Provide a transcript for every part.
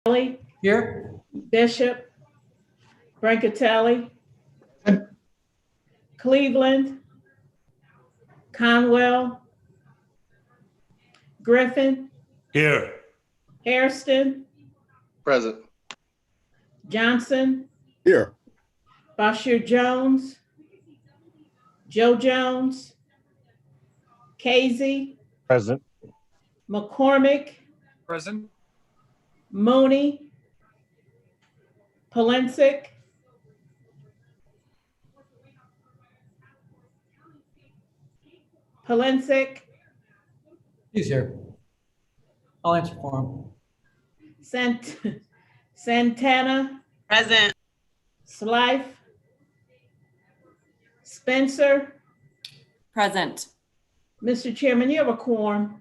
Kelly, Here. Bishop, Brancatelli, Cleveland, Conwell, Griffin, Here. Hairston, Present. Johnson, Here. Bashir Jones, Joe Jones, Casey, Present. McCormick, Present. Mooney, Polincic, He's here. I'll answer for him. Santana, Present. Slife, Spencer. Present. Mr. Chairman, you have a quorum.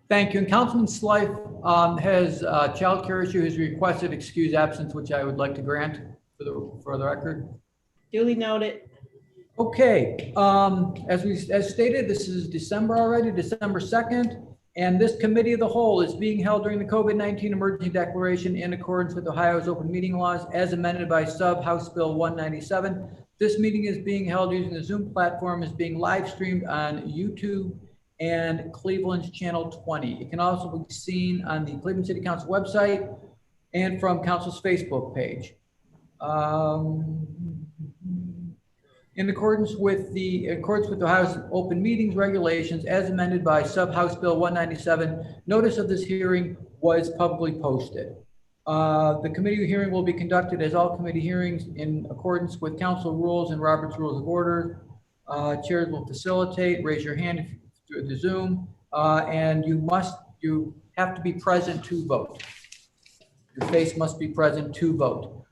Thank you. And Councilman Slife has a child care issue. Has requested excused absence, which I would like to grant for the record. Duly noted. Okay, as stated, this is December already, December 2nd, and this committee of the whole is being held during the COVID-19 emergency declaration in accordance with Ohio's open meeting laws as amended by House Bill 197. This meeting is being held using the Zoom platform, is being live streamed on YouTube and Cleveland's Channel 20. It can also be seen on the Cleveland City Council website and from Council's Facebook page. In accordance with Ohio's open meetings regulations as amended by House Bill 197, notice of this hearing was publicly posted. The committee hearing will be conducted as all committee hearings in accordance with council rules and Robert's Rules of Order. Chairs will facilitate. Raise your hand through the Zoom, and you have to be present to vote. Your face must be present to vote.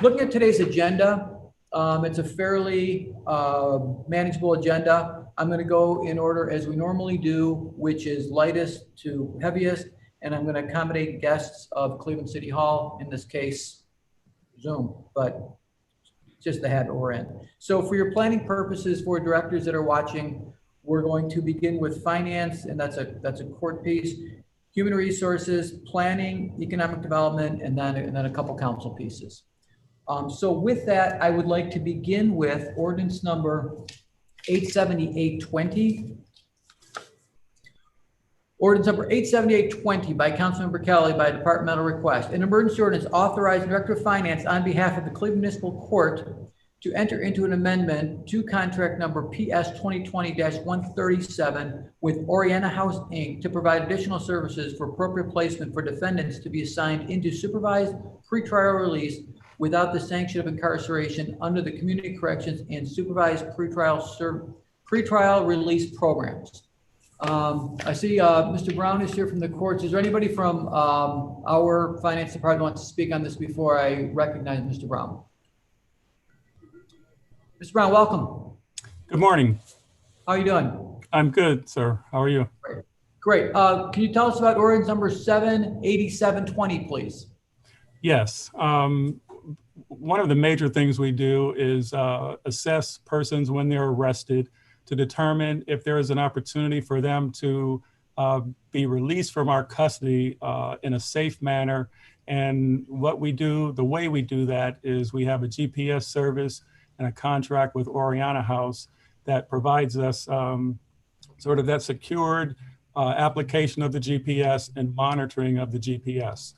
Looking at today's agenda, it's a fairly manageable agenda. I'm going to go in order as we normally do, which is lightest to heaviest, and I'm going to accommodate guests of Cleveland City Hall, in this case, Zoom, but just the habit we're in. So for your planning purposes, for directors that are watching, we're going to begin with finance, and that's a court piece, human resources, planning, economic development, and then a couple council pieces. So with that, I would like to begin with ordinance number 87820. Ordinance number 87820 by Councilmember Kelly by departmental request. An emergency ordinance authorizing Director of Finance on behalf of the Cleveland Municipal Court to enter into an amendment to contract number PS 2020-137 with Oriana House, Inc. to provide additional services for appropriate placement for defendants to be assigned into supervised pretrial release without the sanction of incarceration under the Community Corrections and Supervised Pretrial Release Programs. I see Mr. Brown is here from the courts. Is there anybody from our finance department who wants to speak on this before I recognize Mr. Brown? Mr. Brown, welcome. Good morning. How are you doing? I'm good, sir. How are you? Great. Can you tell us about ordinance number 78720, please? Yes. One of the major things we do is assess persons when they're arrested to determine if there is an opportunity for them to be released from our custody in a safe manner. And what we do, the way we do that is we have a GPS service and a contract with Oriana House that provides us sort of that secured application of the GPS and monitoring of the GPS.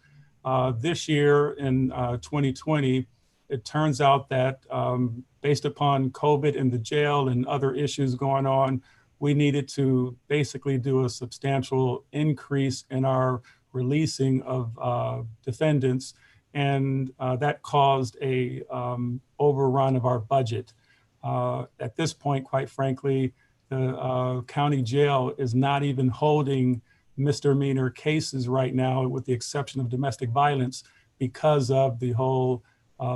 This year in 2020, it turns out that based upon COVID in the jail and other issues going on, we needed to basically do a substantial increase in our releasing of defendants. And that caused a overrun of our budget. At this point, quite frankly, the county jail is not even holding misdemeanor cases right now, with the exception of domestic violence, because of the whole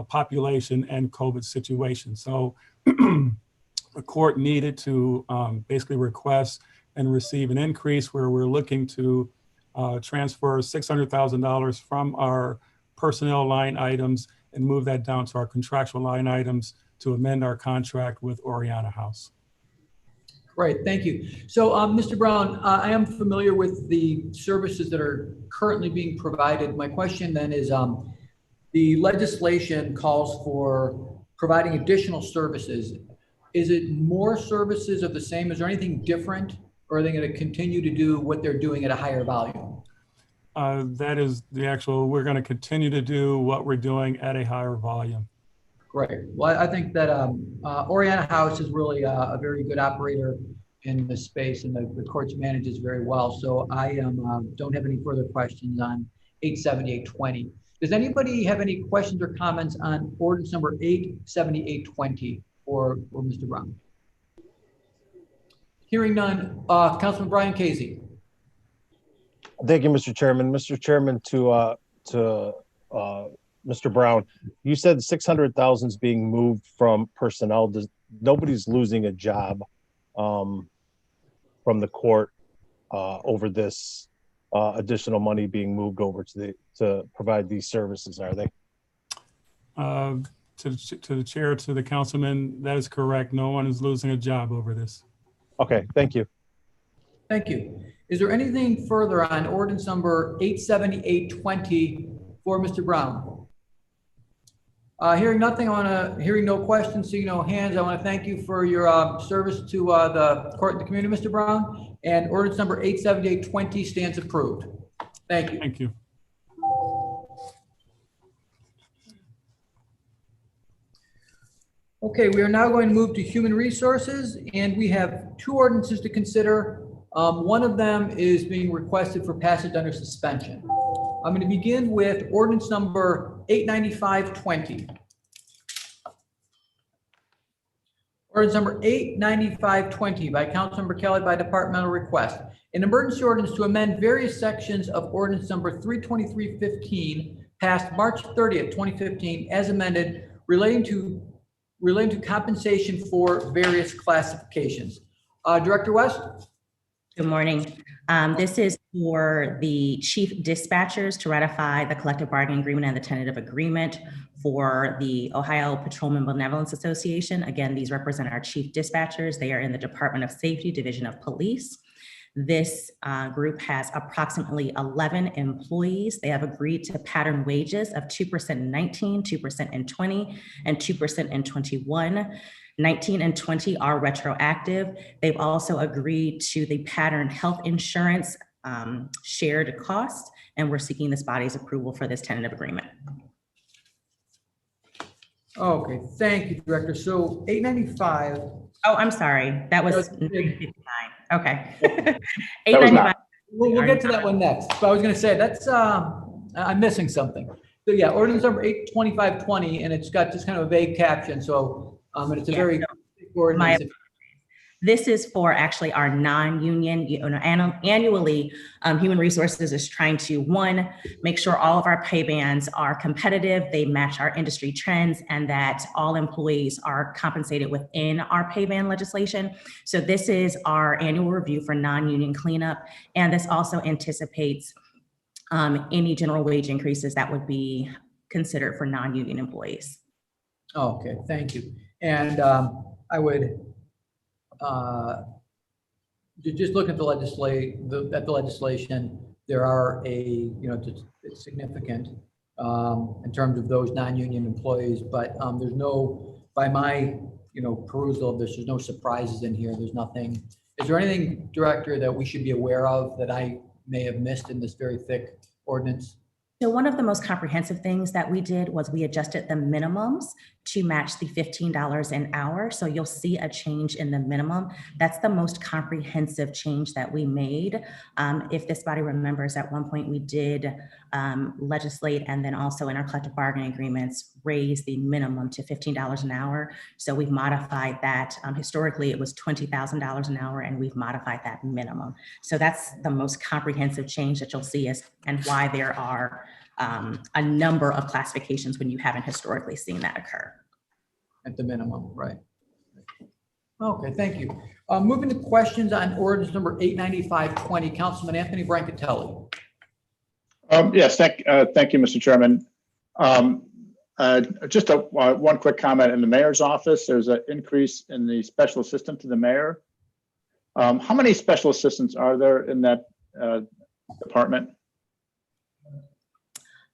population and COVID situation. So the court needed to basically request and receive an increase where we're looking to transfer $600,000 from our personnel line items and move that down to our contractual line items to amend our contract with Oriana House. Great, thank you. So, Mr. Brown, I am familiar with the services that are currently being provided. My question then is, the legislation calls for providing additional services. Is it more services of the same? Is there anything different? Or are they going to continue to do what they're doing at a higher volume? That is the actual, we're going to continue to do what we're doing at a higher volume. Great. Well, I think that Oriana House is really a very good operator in this space, and the courts manages very well. So I don't have any further questions on 87820. Does anybody have any questions or comments on ordinance number 87820 for Mr. Brown? Hearing none, Councilman Brian Casey. Thank you, Mr. Chairman. Mr. Chairman, to Mr. Brown, you said 600,000 is being moved from personnel. Nobody's losing a job from the court over this additional money being moved over to provide these services, are they? To the chair, to the councilman, that is correct. No one is losing a job over this. Okay, thank you. Thank you. Is there anything further on ordinance number 87820 for Mr. Brown? Hearing nothing, hearing no questions, seeing no hands, I want to thank you for your service to the court and the community, Mr. Brown. And ordinance number 87820 stands approved. Thank you. Thank you. Okay, we are now going to move to human resources, and we have two ordinances to consider. One of them is being requested for passage under suspension. I'm going to begin with ordinance number 89520. Ordinance number 89520 by Councilmember Kelly by departmental request. An emergency ordinance to amend various sections of ordinance number 32315 passed March 30th, 2015 as amended relating to compensation for various classifications. Director West? Good morning. This is for the chief dispatchers to ratify the collective bargaining agreement and the tentative agreement for the Ohio Patrolman Benevolence Association. Again, these represent our chief dispatchers. They are in the Department of Safety, Division of Police. This group has approximately 11 employees. They have agreed to pattern wages of 2% in 19, 2% in 20, and 2% in 21. 19 and 20 are retroactive. They've also agreed to the pattern health insurance shared cost, and we're seeking this body's approval for this tentative agreement. Okay, thank you, Director. So 895. Oh, I'm sorry. That was 959. Okay. That was 895. We'll get to that one next. But I was going to say that's I'm missing something. So yeah, ordinance number 82520, and it's got just kind of a vague caption. So and it's a very big ordinance. This is for actually our non-union, annually, Human Resources is trying to, one, make sure all of our pay bands are competitive, they match our industry trends, and that all employees are compensated within our pay band legislation. So this is our annual review for non-union cleanup. And this also anticipates any general wage increases that would be considered for non-union employees. Okay, thank you. And I would, just look at the legislation, there are it's significant in terms of those non-union employees, but there's no, by my, perusal of this, there's no surprises in here. There's nothing. Is there anything, Director, that we should be aware of that I may have missed in this very thick ordinance? So one of the most comprehensive things that we did was we adjusted the minimums to match the $15 an hour. So you'll see a change in the minimum. That's the most comprehensive change that we made. If this body remembers, at one point we did legislate, and then also in our collective bargaining agreements, raise the minimum to $15 an hour. So we've modified that. Historically, it was $20,000 an hour, and we've modified that minimum. So that's the most comprehensive change that you'll see, and why there are a number of classifications when you haven't historically seen that occur. At the minimum, right. Okay, thank you. Moving to questions on ordinance number 89520, Councilman Anthony Brancatelli. Yes, thank you, Mr. Chairman. Just one quick comment. In the mayor's office, there's an increase in the special assistant to the mayor. How many special assistants are there in that department?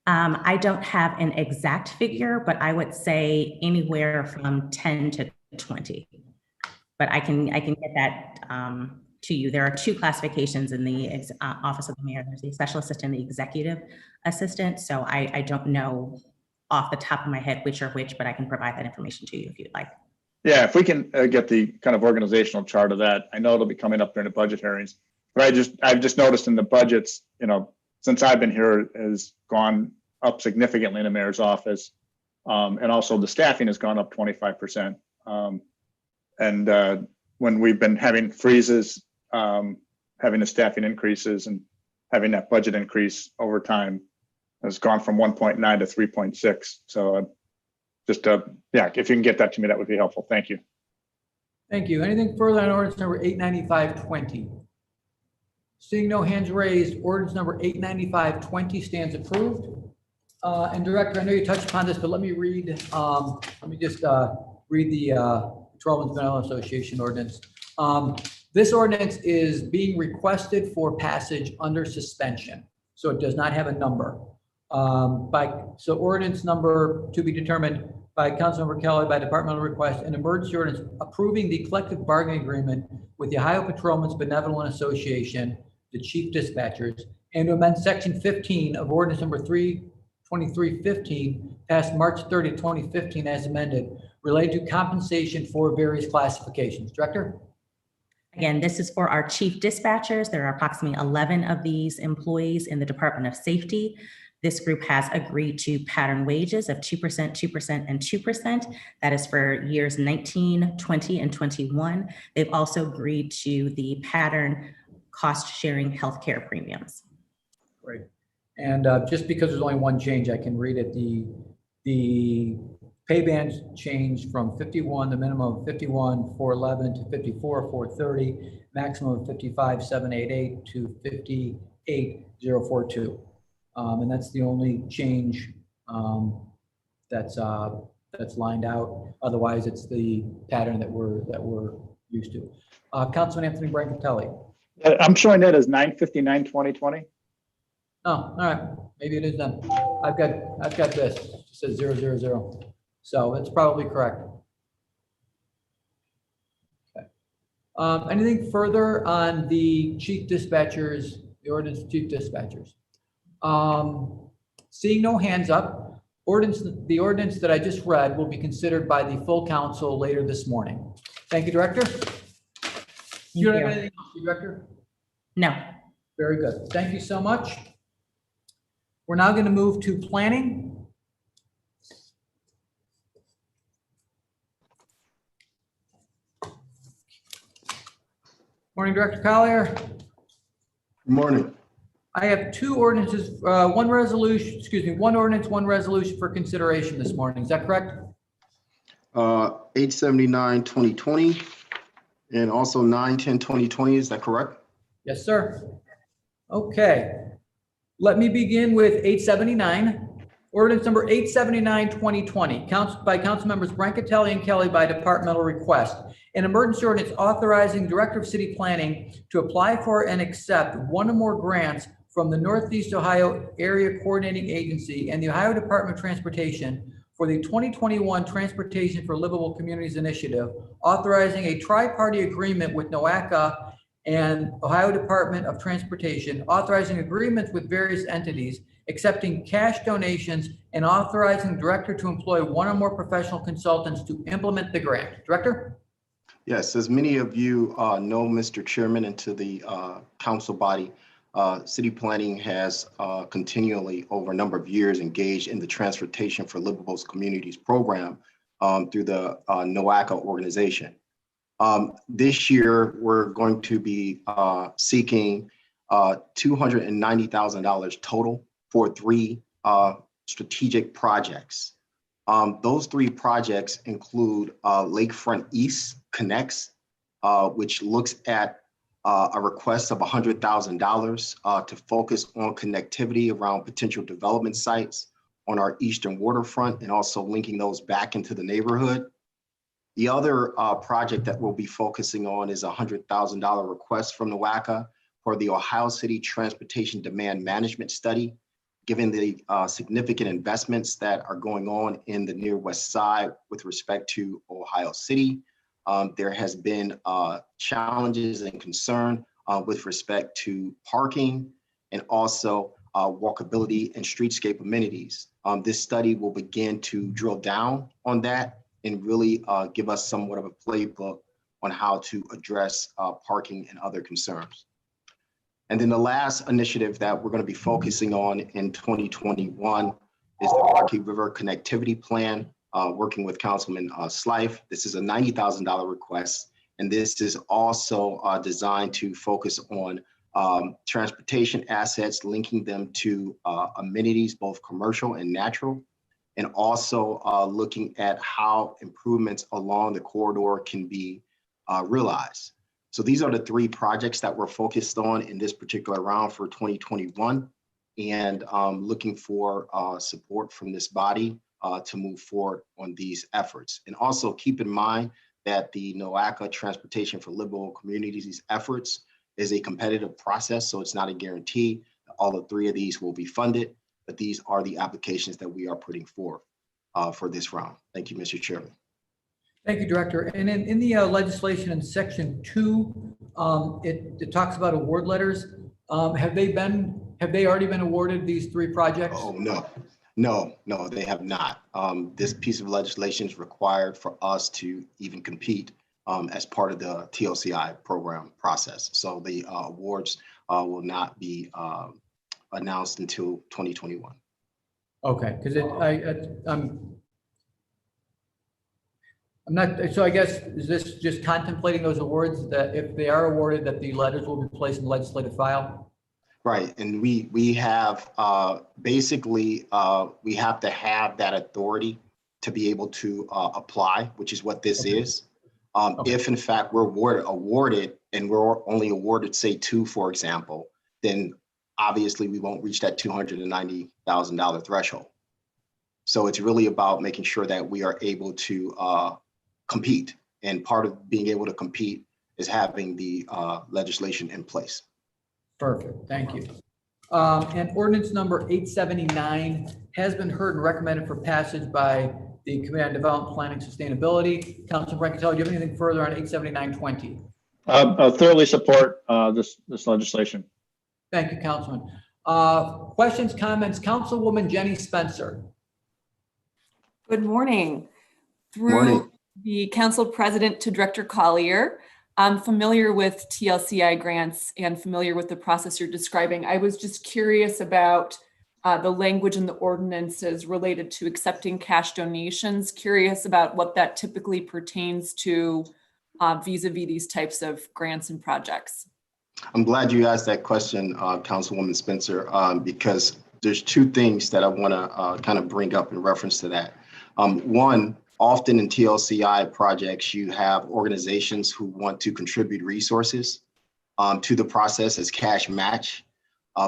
I don't have an exact figure, but I would say anywhere from 10 to 20. But I can get that to you. There are two classifications in the Office of the Mayor. There's the special assistant and the executive assistant. So I don't know off the top of my head which are which, but I can provide that information to you if you'd like. Yeah, if we can get the kind of organizational chart of that. I know it'll be coming up during the budget hearings, but I've just noticed in the budgets, since I've been here, has gone up significantly in the mayor's office. And also the staffing has gone up 25%. And when we've been having freezes, having the staffing increases and having that budget increase over time has gone from 1.9 to 3.6. So yeah, if you can get that to me, that would be helpful. Thank you. Thank you. Anything further on ordinance number 895-20? Seeing no hands raised, ordinance number 895-20 stands approved. And Director, I know you touched upon this, but let me read, read the Patrolmen's Benevolent Association ordinance. This ordinance is being requested for passage under suspension, so it does not have a number. So ordinance number to be determined by Councilmember Kelly by departmental request, an emergency ordinance approving the collective bargaining agreement with the Ohio Patrolmen's Benevolent Association, the chief dispatchers, and to amend section 15 of ordinance number 32315 passed March 30, 2015 as amended, related to compensation for various classifications. Director? Again, this is for our chief dispatchers. There are approximately 11 of these employees in the Department of Safety. This group has agreed to pattern wages of 2%, 2%, and 2%. That is for years 19, 20, and 21. They've also agreed to the pattern cost-sharing healthcare premiums. Great. And just because there's only one change, I can read it. The pay bands changed from 51, the minimum of 51,411 to 54,430, maximum of 55,788 to 58,042. And that's the only change that's lined out. Otherwise, it's the pattern that we're used to. Councilman Anthony Brancatelli. I'm showing that as 9/59/2020. Oh, all right. Maybe it is then. I've got this. It says 000. So it's probably correct. Okay. Anything further on the chief dispatchers, the ordinance chief dispatchers? Seeing no hands up, the ordinance that I just read will be considered by the full council later this morning. Thank you, Director. Do you have anything else, Director? No. Very good. Thank you so much. We're now going to move to planning. Morning, Director Collier. Good morning. I have two ordinances, one ordinance, one resolution for consideration this morning. Is that correct? 879-2020 and also 910-2020. Is that correct? Yes, sir. Okay. Let me begin with 879. Ordinance number 879-2020, by council members Brancatelli and Kelly by departmental request. An emergency ordinance authorizing Director of City Planning to apply for and accept one or more grants from the Northeast Ohio Area Coordinating Agency and the Ohio Department of Transportation for the 2021 Transportation for Livable Communities Initiative, authorizing a tri-party agreement with NOACA and Ohio Department of Transportation, authorizing agreements with various entities, accepting cash donations, and authorizing the director to employ one or more professional consultants to implement the grant. Director? Yes, as many of you know, Mr. Chairman, and to the council body, City Planning has continually over a number of years engaged in the Transportation for Livable Communities program through the NOACA organization. This year, we're going to be seeking $290,000 total for three strategic projects. Those three projects include Lakefront East Connects, which looks at a request of $100,000 to focus on connectivity around potential development sites on our eastern waterfront and also linking those back into the neighborhood. The other project that we'll be focusing on is a $100,000 request from NOACA for the Ohio City Transportation Demand Management Study. Given the significant investments that are going on in the near west side with respect to Ohio City, there has been challenges and concern with respect to parking and also walkability and streetscape amenities. This study will begin to drill down on that and really give us somewhat of a playbook on how to address parking and other concerns. And then the last initiative that we're going to be focusing on in 2021 is the Rocky River Connectivity Plan, working with Councilman Slife. This is a $90,000 request, and this is also designed to focus on transportation assets, linking them to amenities, both commercial and natural, and also looking at how improvements along the corridor can be realized. So these are the three projects that we're focused on in this particular round for 2021, and looking for support from this body to move forward on these efforts. And also keep in mind that the NOACA Transportation for Livable Communities efforts is a competitive process, so it's not a guarantee that all the three of these will be funded, but these are the applications that we are putting forth for this round. Thank you, Mr. Chairman. Thank you, Director. And in the legislation in section 2, it talks about award letters. Have they already been awarded these three projects? Oh, no, they have not. This piece of legislation is required for us to even compete as part of the TLCI program process. So the awards will not be announced until 2021. Okay, because I'm not, so I guess, is this just contemplating those awards that if they are awarded, that the letters will be placed in the legislative file? Right, and we have basically, we have to have that authority to be able to apply, which is what this is. Okay. If in fact we're awarded and we're only awarded, say, 2, for example, then obviously we won't reach that $290,000 threshold. So it's really about making sure that we are able to compete. And part of being able to compete is having the legislation in place. Perfect, thank you. And ordinance number 879 has been heard and recommended for passage by the Committee on Development, Planning, Sustainability. Councilman Brancatelli, do you have anything further on 879-20? I thoroughly support this legislation. Thank you, Councilman. Questions, comments? Councilwoman Jenny Spencer. Good morning. Through Morning. the Council President to Director Collier, I'm familiar with TLCI grants and familiar with the process you're describing. I was just curious about the language in the ordinances related to accepting cash donations, curious about what that typically pertains to vis-a-vis these types of grants and projects. I'm glad you asked that question, Councilwoman Spencer, because there's two things that I want to kind of bring up in reference to that. One, often in TLCI projects, you have organizations who want to contribute resources to the process as cash match,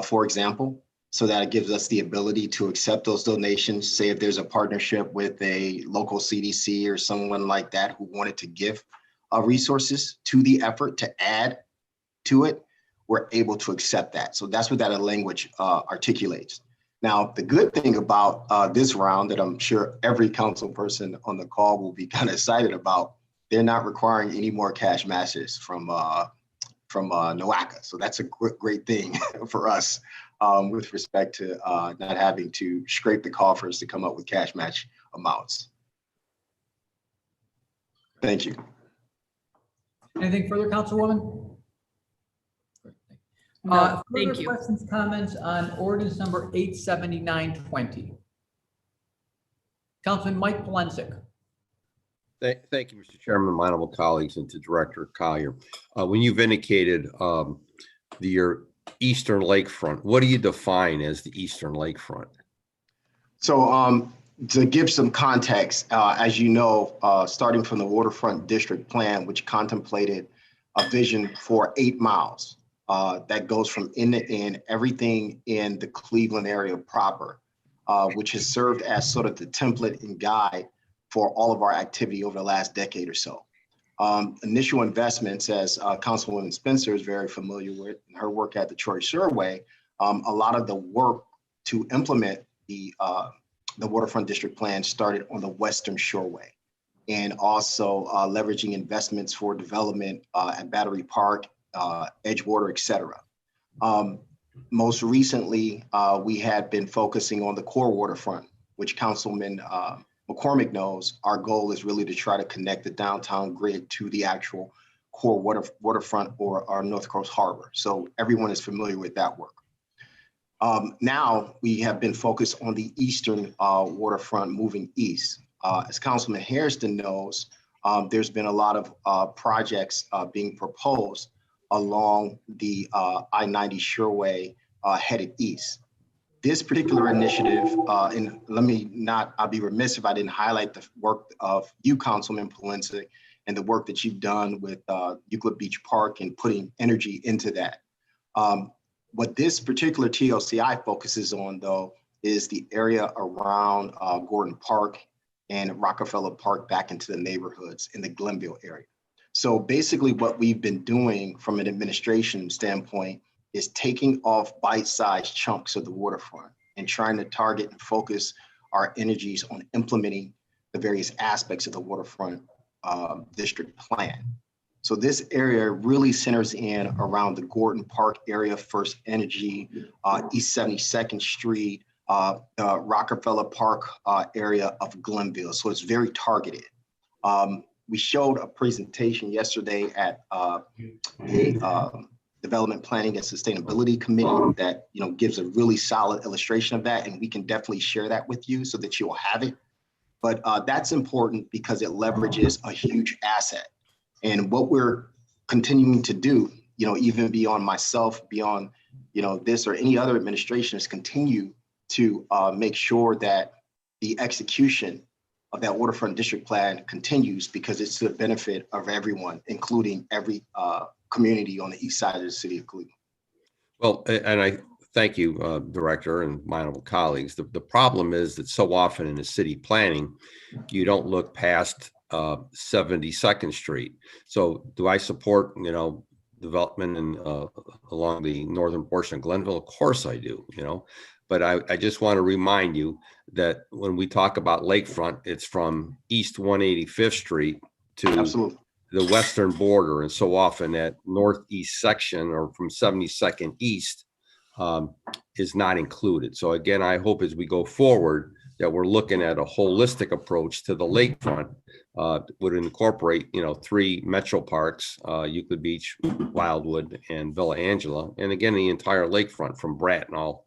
for example, so that it gives us the ability to accept those donations. Say if there's a partnership with a local CDC or someone like that who wanted to give resources to the effort to add to it, we're able to accept that. So that's what that language articulates. Now, the good thing about this round that I'm sure every council person on the call will be kind of excited about, they're not requiring any more cash matches from NOACA. So that's a great thing for us with respect to not having to scrape the coffers to come up with cash match amounts. Thank you. Anything further, Councilwoman? No, thank Further you. questions, comments on ordinance number 879-20? Councilman Mike Polensek. Thank you, Mr. Chairman, my honorable colleagues, and to Director Collier. When you've indicated your eastern lakefront, what do you define as the eastern lakefront? So to give some context, as you know, starting from the Waterfront District Plan, which contemplated a vision for 8 miles that goes from end to end, everything in the Cleveland area proper, which has served as sort of the template and guide for all of our activity over the last decade or so. Initial investments, as Councilwoman Spencer is very familiar with, in her work at the Troy Shoreway, a lot of the work to implement the waterfront district plan started on the Western Shoreway, and also leveraging investments for development at Battery Park, Edgewater, et cetera. Most recently, we had been focusing on the core waterfront, which Councilman McCormick knows. Our goal is really to try to connect the downtown grid to the actual core waterfront or our North Coast Harbor. So everyone is familiar with that work. Now we have been focused on the eastern waterfront moving east. As Councilman Hairston knows, there's been a lot of projects being proposed along the I-90 Shoreway headed east. This particular initiative, and I'll be remiss if I didn't highlight the work of you, Councilman Polinsky, and the work that you've done with Euclid Beach Park and putting energy into that. What this particular TLCI focuses on, though, is the area around Gordon Park and Rockefeller Park back into the neighborhoods in the Glenville area. So basically what we've been doing from an administration standpoint is taking off bite-sized chunks of the waterfront and trying to target and focus our energies on implementing the various aspects of the waterfront district plan. So this area really centers in around the Gordon Park area, First Energy, East 72nd Street, Rockefeller Park area of Glenville. So it's very targeted. We showed a presentation yesterday at a Development Planning and Sustainability Committee that gives a really solid illustration of that, and we can definitely share that with you so that you'll have it. But that's important because it leverages a huge asset. And what we're continuing to do, even beyond myself, beyond this or any other administration, is continue to make sure that the execution of that waterfront district plan continues, because it's to the benefit of everyone, including every community on the east side of the city of Cleveland. Well, and I thank you, Director, and my honorable colleagues. The problem is that so often in the city planning, you don't look past 72nd Street. So do I support, development in, along the northern portion of Glenville? Of course I do, But I just want to remind you that when we talk about lakefront, it's from East 185th Street to Absolutely. The western border. And so often that northeast section, or from 72nd East, is not included. So again, I hope as we go forward that we're looking at a holistic approach to the lakefront, would incorporate, 3 metro parks, Euclid Beach, Wildwood, and Villa Angela. And again, the entire lakefront from Bracknell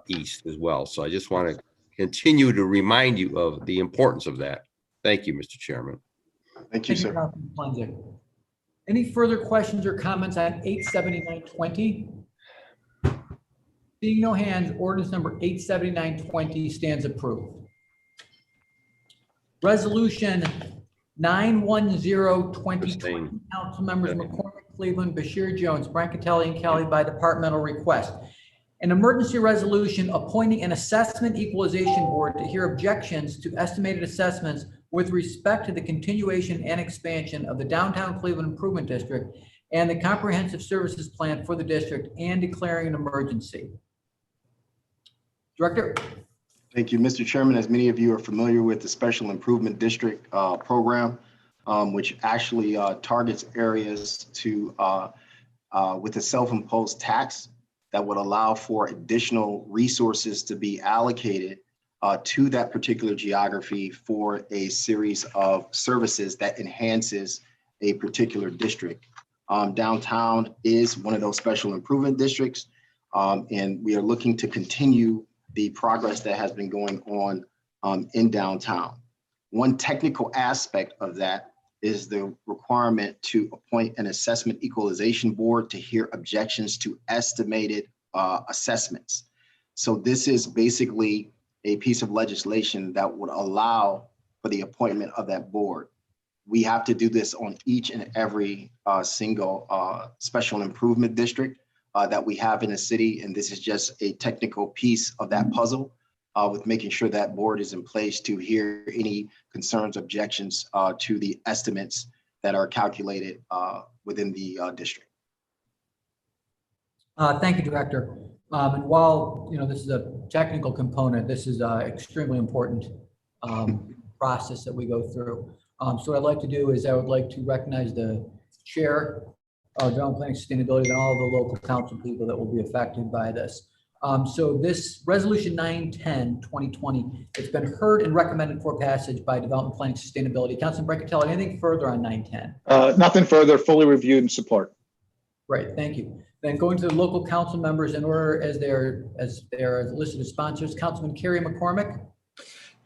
east as well. So I just want to continue to remind you of the importance of that. Thank you, Mr. Chairman. Thank you, sir. Councilman Plansky. Any further questions or comments on 87920? Seeing no hands, ordinance number 87920 stands approved. Resolution 910-2020, council members McCormick, Cleveland, Bashir Jones, Brancatelli, and Kelly by departmental request. An emergency resolution appointing an assessment equalization board to hear objections to estimated assessments with respect to the continuation and expansion of the downtown Cleveland Improvement District and the comprehensive services plan for the district, and declaring an emergency. Director. Thank you, Mr. Chairman. As many of you are familiar with the Special Improvement District program, which actually targets areas to with a self-imposed tax that would allow for additional resources to be allocated to that particular geography for a series of services that enhances a particular district. Downtown is one of those special improvement districts, and we are looking to continue the progress that has been going on in downtown. One technical aspect of that is the requirement to appoint an assessment equalization board to hear objections to estimated assessments. So this is basically a piece of legislation that would allow for the appointment of that board. We have to do this on each and every single special improvement district that we have in the city, and this is just a technical piece of that puzzle. with making sure that board is in place to hear any concerns, objections to the estimates that are calculated within the district. Thank you, Director. And while, this is a technical component, this is an extremely important process that we go through. So what I'd like to do is I would like to recognize the Chair of Development Planning Sustainability and all the local council people that will be affected by this. So this Resolution 910, 2020, it's been heard and recommended for passage by Development Planning Sustainability. Councilman Brancatelli, anything further on 910? Nothing further, fully reviewed and support. Right, thank you. Then going to the local council members in order as they're listed as sponsors, Councilman Kerry McCormick.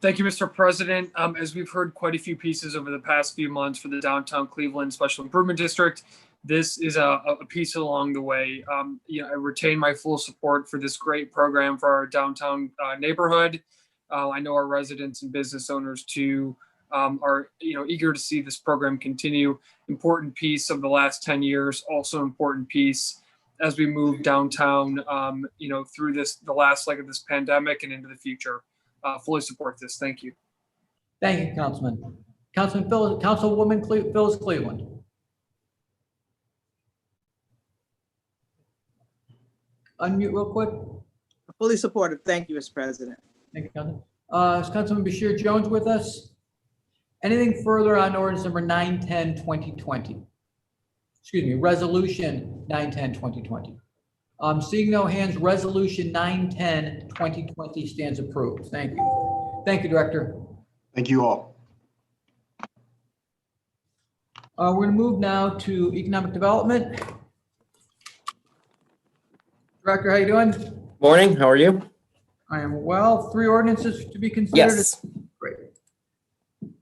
Thank you, Mr. President. As we've heard quite a few pieces over the past few months for the Downtown Cleveland Special Improvement District, this is a piece along the way. I retain my full support for this great program for our downtown neighborhood. I know our residents and business owners too are eager to see this program continue. Important piece of the last 10 years, also important piece as we move downtown, through the last leg of this pandemic and into the future. Fully support this. Thank you. Thank you, Councilman. Councilwoman Phyllis Cleveland. Unmute real quick. Fully supportive. Thank you, Mr. President. Thank you, Councilman. Is Councilman Bashir Jones with us? Anything further on ordinance number 910, 2020? Excuse me, resolution 910, 2020. Seeing no hands, resolution 910, 2020 stands approved. Thank you. Thank you, Director. Thank you all. We're going to move now to economic development. Director, how you doing? Morning, how are you? I am well. 3 ordinances to be considered. Yes. Great.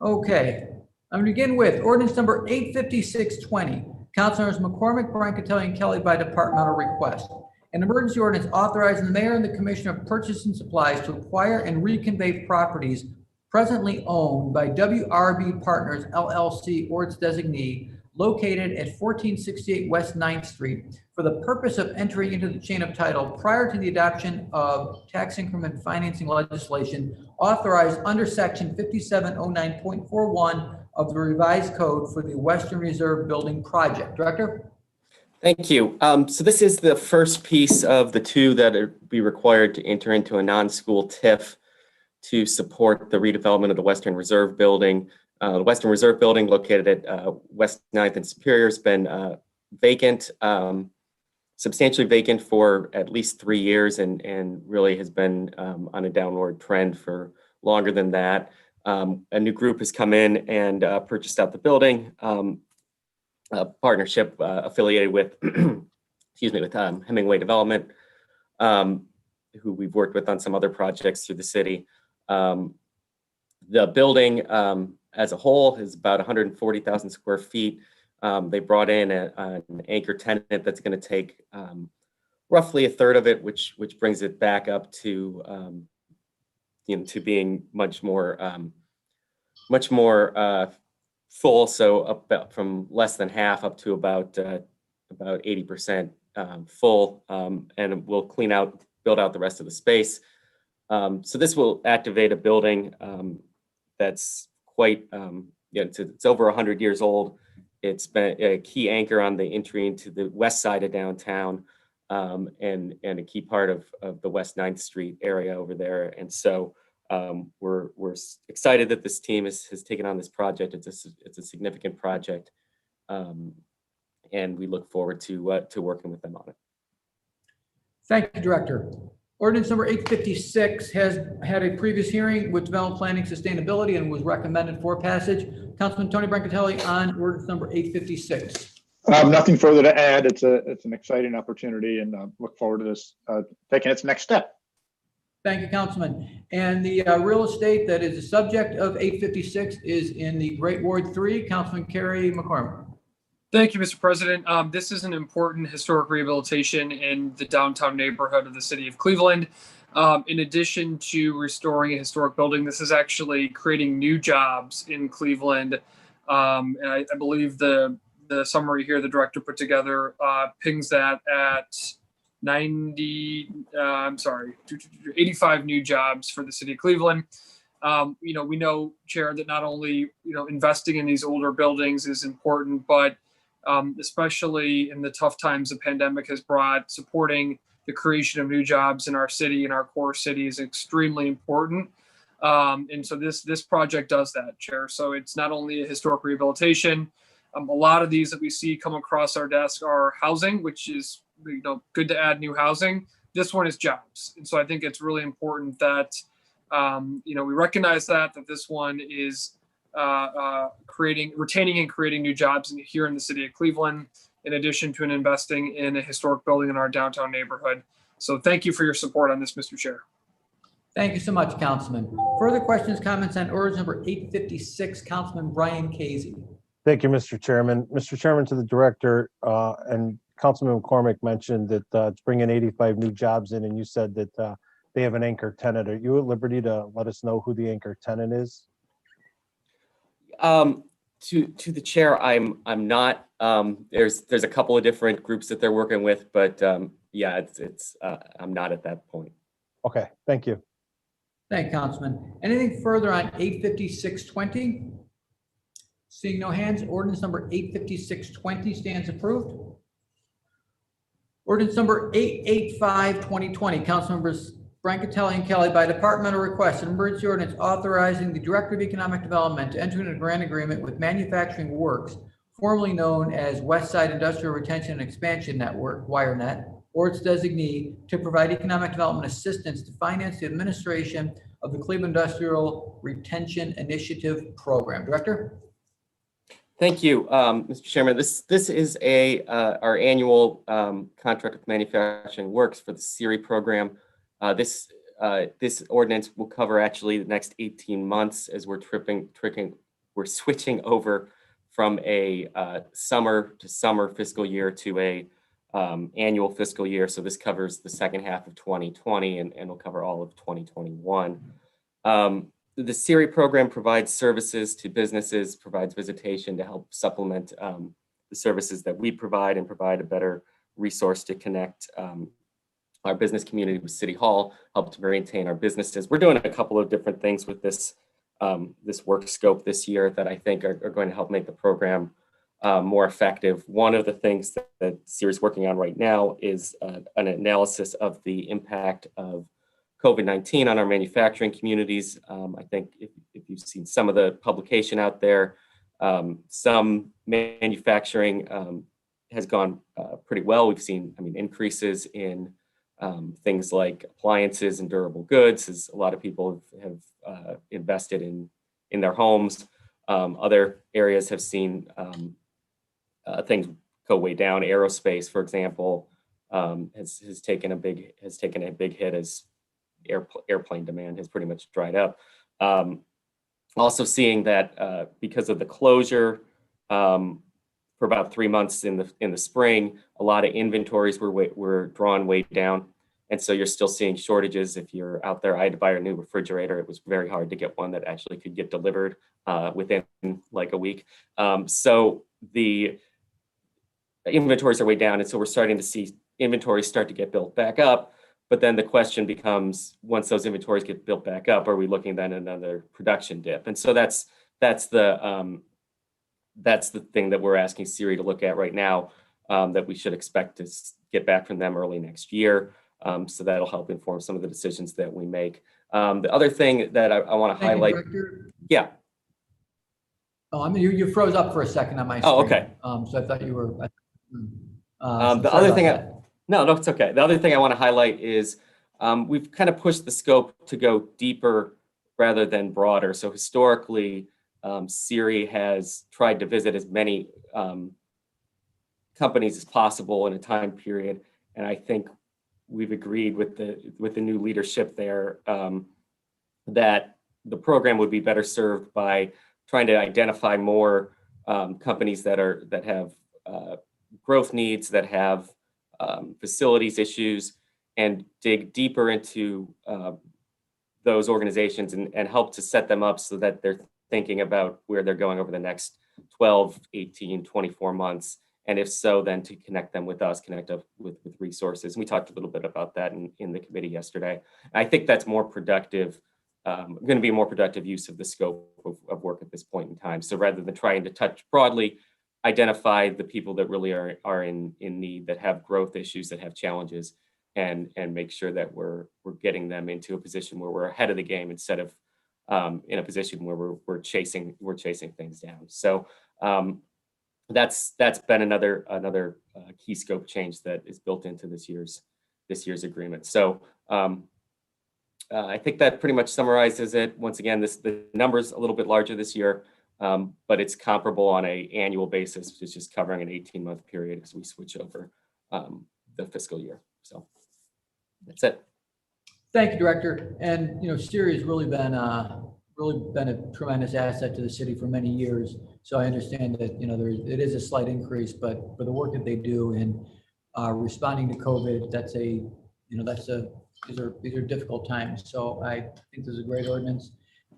Okay, I'm going to begin with ordinance number 85620. Councilors McCormick, Brancatelli, and Kelly by departmental request. An emergency ordinance authorizing the mayor and the commissioner of purchase and supplies to acquire and reconvey properties presently owned by WRB Partners LLC or its designee located at 1468 West 9th Street for the purpose of entering into the chain of title prior to the adoption of tax increment financing legislation authorized under section 5709.41 of the revised code for the Western Reserve Building project. Director? Thank you. So this is the first piece of the 2 that are be required to enter into a non-school TIF to support the redevelopment of the Western Reserve Building. The Western Reserve Building located at West 9th and Superior has been vacant, substantially vacant for at least 3 years and really has been on a downward trend for longer than that. A new group has come in and purchased out the building, a partnership affiliated with, with Hemingway Development, who we've worked with on some other projects through the city. The building as a whole is about 140,000 square feet. They brought in an anchor tenant that's going to take roughly a third of it, which brings it back up to to being much more full. So up from less than half up to about 80% full, and we'll build out the rest of the space. So this will activate a building that's quite, it's over 100 years old. It's been a key anchor on the entry into the west side of downtown, and a key part of the West 9th Street area over there. And so we're excited that this team has taken on this project. It's a significant project, and we look forward to working with them on it. Thank you, Director. Ordinance number 856 has had a previous hearing with Development Planning Sustainability and was recommended for passage. Councilman Tony Brancatelli on ordinance number 856. Nothing further to add. It's an exciting opportunity, and look forward to this taking its next step. Thank you, Councilman. And the real estate that is the subject of 856 is in the Great Ward 3. Councilman Kerry McCormick. Thank you, Mr. President. This is an important historic rehabilitation in the downtown neighborhood of the city of Cleveland. In addition to restoring a historic building, this is actually creating new jobs in Cleveland. And I believe the summary here the director put together pings that at 85 new jobs for the city of Cleveland. We know, Chair, that not only, investing in these older buildings is important, but especially in the tough times the pandemic has brought, supporting the creation of new jobs in our city, in our core city, is extremely important. And so this project does that, Chair. So it's not only a historic rehabilitation. A lot of these that we see come across our desk are housing, which is good to add new housing. This one is jobs, and so I think it's really important that we recognize that this one is retaining and creating new jobs here in the city of Cleveland, in addition to investing in a historic building in our downtown neighborhood. So thank you for your support on this, Mr. Chair. Thank you so much, Councilman. Further questions, comments on ordinance number 856, Councilman Brian Casey. Thank you, Mr. Chairman. Mr. Chairman, to the director, and Councilman McCormick mentioned that it's bringing 85 new jobs in, and you said that they have an anchor tenant. Are you at liberty to let us know who the anchor tenant is? To the chair, I'm not. There's a couple of different groups that they're working with, but yeah, it's I'm not at that point. Okay, thank you. Thank you, Councilman. Anything further on 85620? Seeing no hands, ordinance number 85620 stands approved. Ordinance number 885-2020, Councilmembers Brancatelli and Kelly, by departmental request, an emergency ordinance authorizing the Director of Economic Development to enter into a grant agreement with Manufacturing Works, formerly known as West Side Industrial Retention and Expansion Network, WireNet, or its designee, to provide economic development assistance to finance the administration of the Cleveland Industrial Retention Initiative Program. Director? Thank you, Mr. Chairman. This is our annual contract with Manufacturing Works for the SERI program. This ordinance will cover actually the next 18 months as we're switching over from a summer to summer fiscal year to a annual fiscal year. So this covers the second half of 2020 and will cover all of 2021. The SERI program provides services to businesses, provides visitation to help supplement the services that we provide, and provide a better resource to connect our business community with City Hall, help to maintain our businesses. We're doing a couple of different things with this work scope this year that I think are going to help make the program more effective. One of the things that SERI is working on right now is an analysis of the impact of COVID-19 on our manufacturing communities. I think if you've seen some of the publication out there, some manufacturing has gone pretty well. We've seen, increases in things like appliances and durable goods, as a lot of people have invested in their homes. Other areas have seen things go way down. Aerospace, for example, has taken a big hit as airplane demand has pretty much dried up. Also seeing that because of the closure for about 3 months in the spring, a lot of inventories were drawn way down, and so you're still seeing shortages. If you're out there, I had to buy a new refrigerator. It was very hard to get one that actually could get delivered within like a week. So the inventories are way down, and so we're starting to see inventories start to get built back up. But then the question becomes, once those inventories get built back up, are we looking then at another production dip? And so that's the thing that we're asking SERI to look at right now, that we should expect to get back from them early next year. So that'll help inform some of the decisions that we make. The other thing that I want to highlight. Yeah. Oh, you froze up for a second on my screen. Oh, okay. So I thought you were. The other thing. No, it's okay. The other thing I want to highlight is we've kind of pushed the scope to go deeper rather than broader. So historically, SERI has tried to visit as many companies as possible in a time period, and I think we've agreed with the new leadership there that the program would be better served by trying to identify more companies that have growth needs, that have facilities issues, and dig deeper into those organizations and help to set them up so that they're thinking about where they're going over the next 12, 18, 24 months And if so, then to connect them with us, connect up with resources. And we talked a little bit about that in the committee yesterday. I think that's more productive, going to be a more productive use of the scope of work at this point in time. So rather than trying to touch broadly, identify the people that really are in need, that have growth issues, that have challenges, and make sure that we're getting them into a position where we're ahead of the game instead of in a position where we're chasing things down. So that's been another key scope change that is built into this year's agreement. So I think that pretty much summarizes it. Once again, the number's a little bit larger this year, but it's comparable on an annual basis, which is just covering an 18-month period as we switch over the fiscal year. So that's it. Thank you, Director. And, Siri has really been a tremendous asset to the city for many years. So I understand that, it is a slight increase, but for the work that they do in responding to COVID, these are difficult times. So I think this is a great ordinance.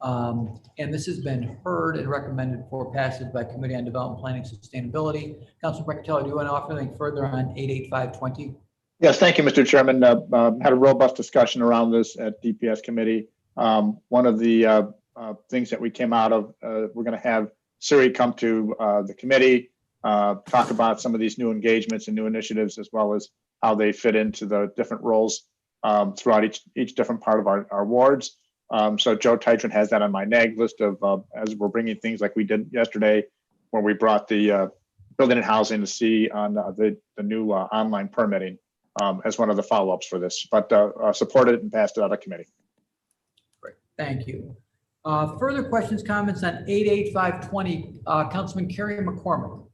And this has been heard and recommended for passage by Committee on Development, Planning, and Sustainability. Councilman Brancatelli, do you want to offer anything further on 88520? Yes, thank you, Mr. Chairman. Had a robust discussion around this at DPS committee. One of the things that we came out of, we're going to have Siri come to the committee, talk about some of these new engagements and new initiatives, as well as how they fit into the different roles throughout each different part of our wards. So Joe Tytron has that on my NAG list of as we're bringing things like we did yesterday, when we brought the building and housing to see on the new online permitting as one of the follow-ups for this, but supported it and passed it out of committee. Great, thank you. Further questions, comments on 88520, Councilman Kerry McCormick.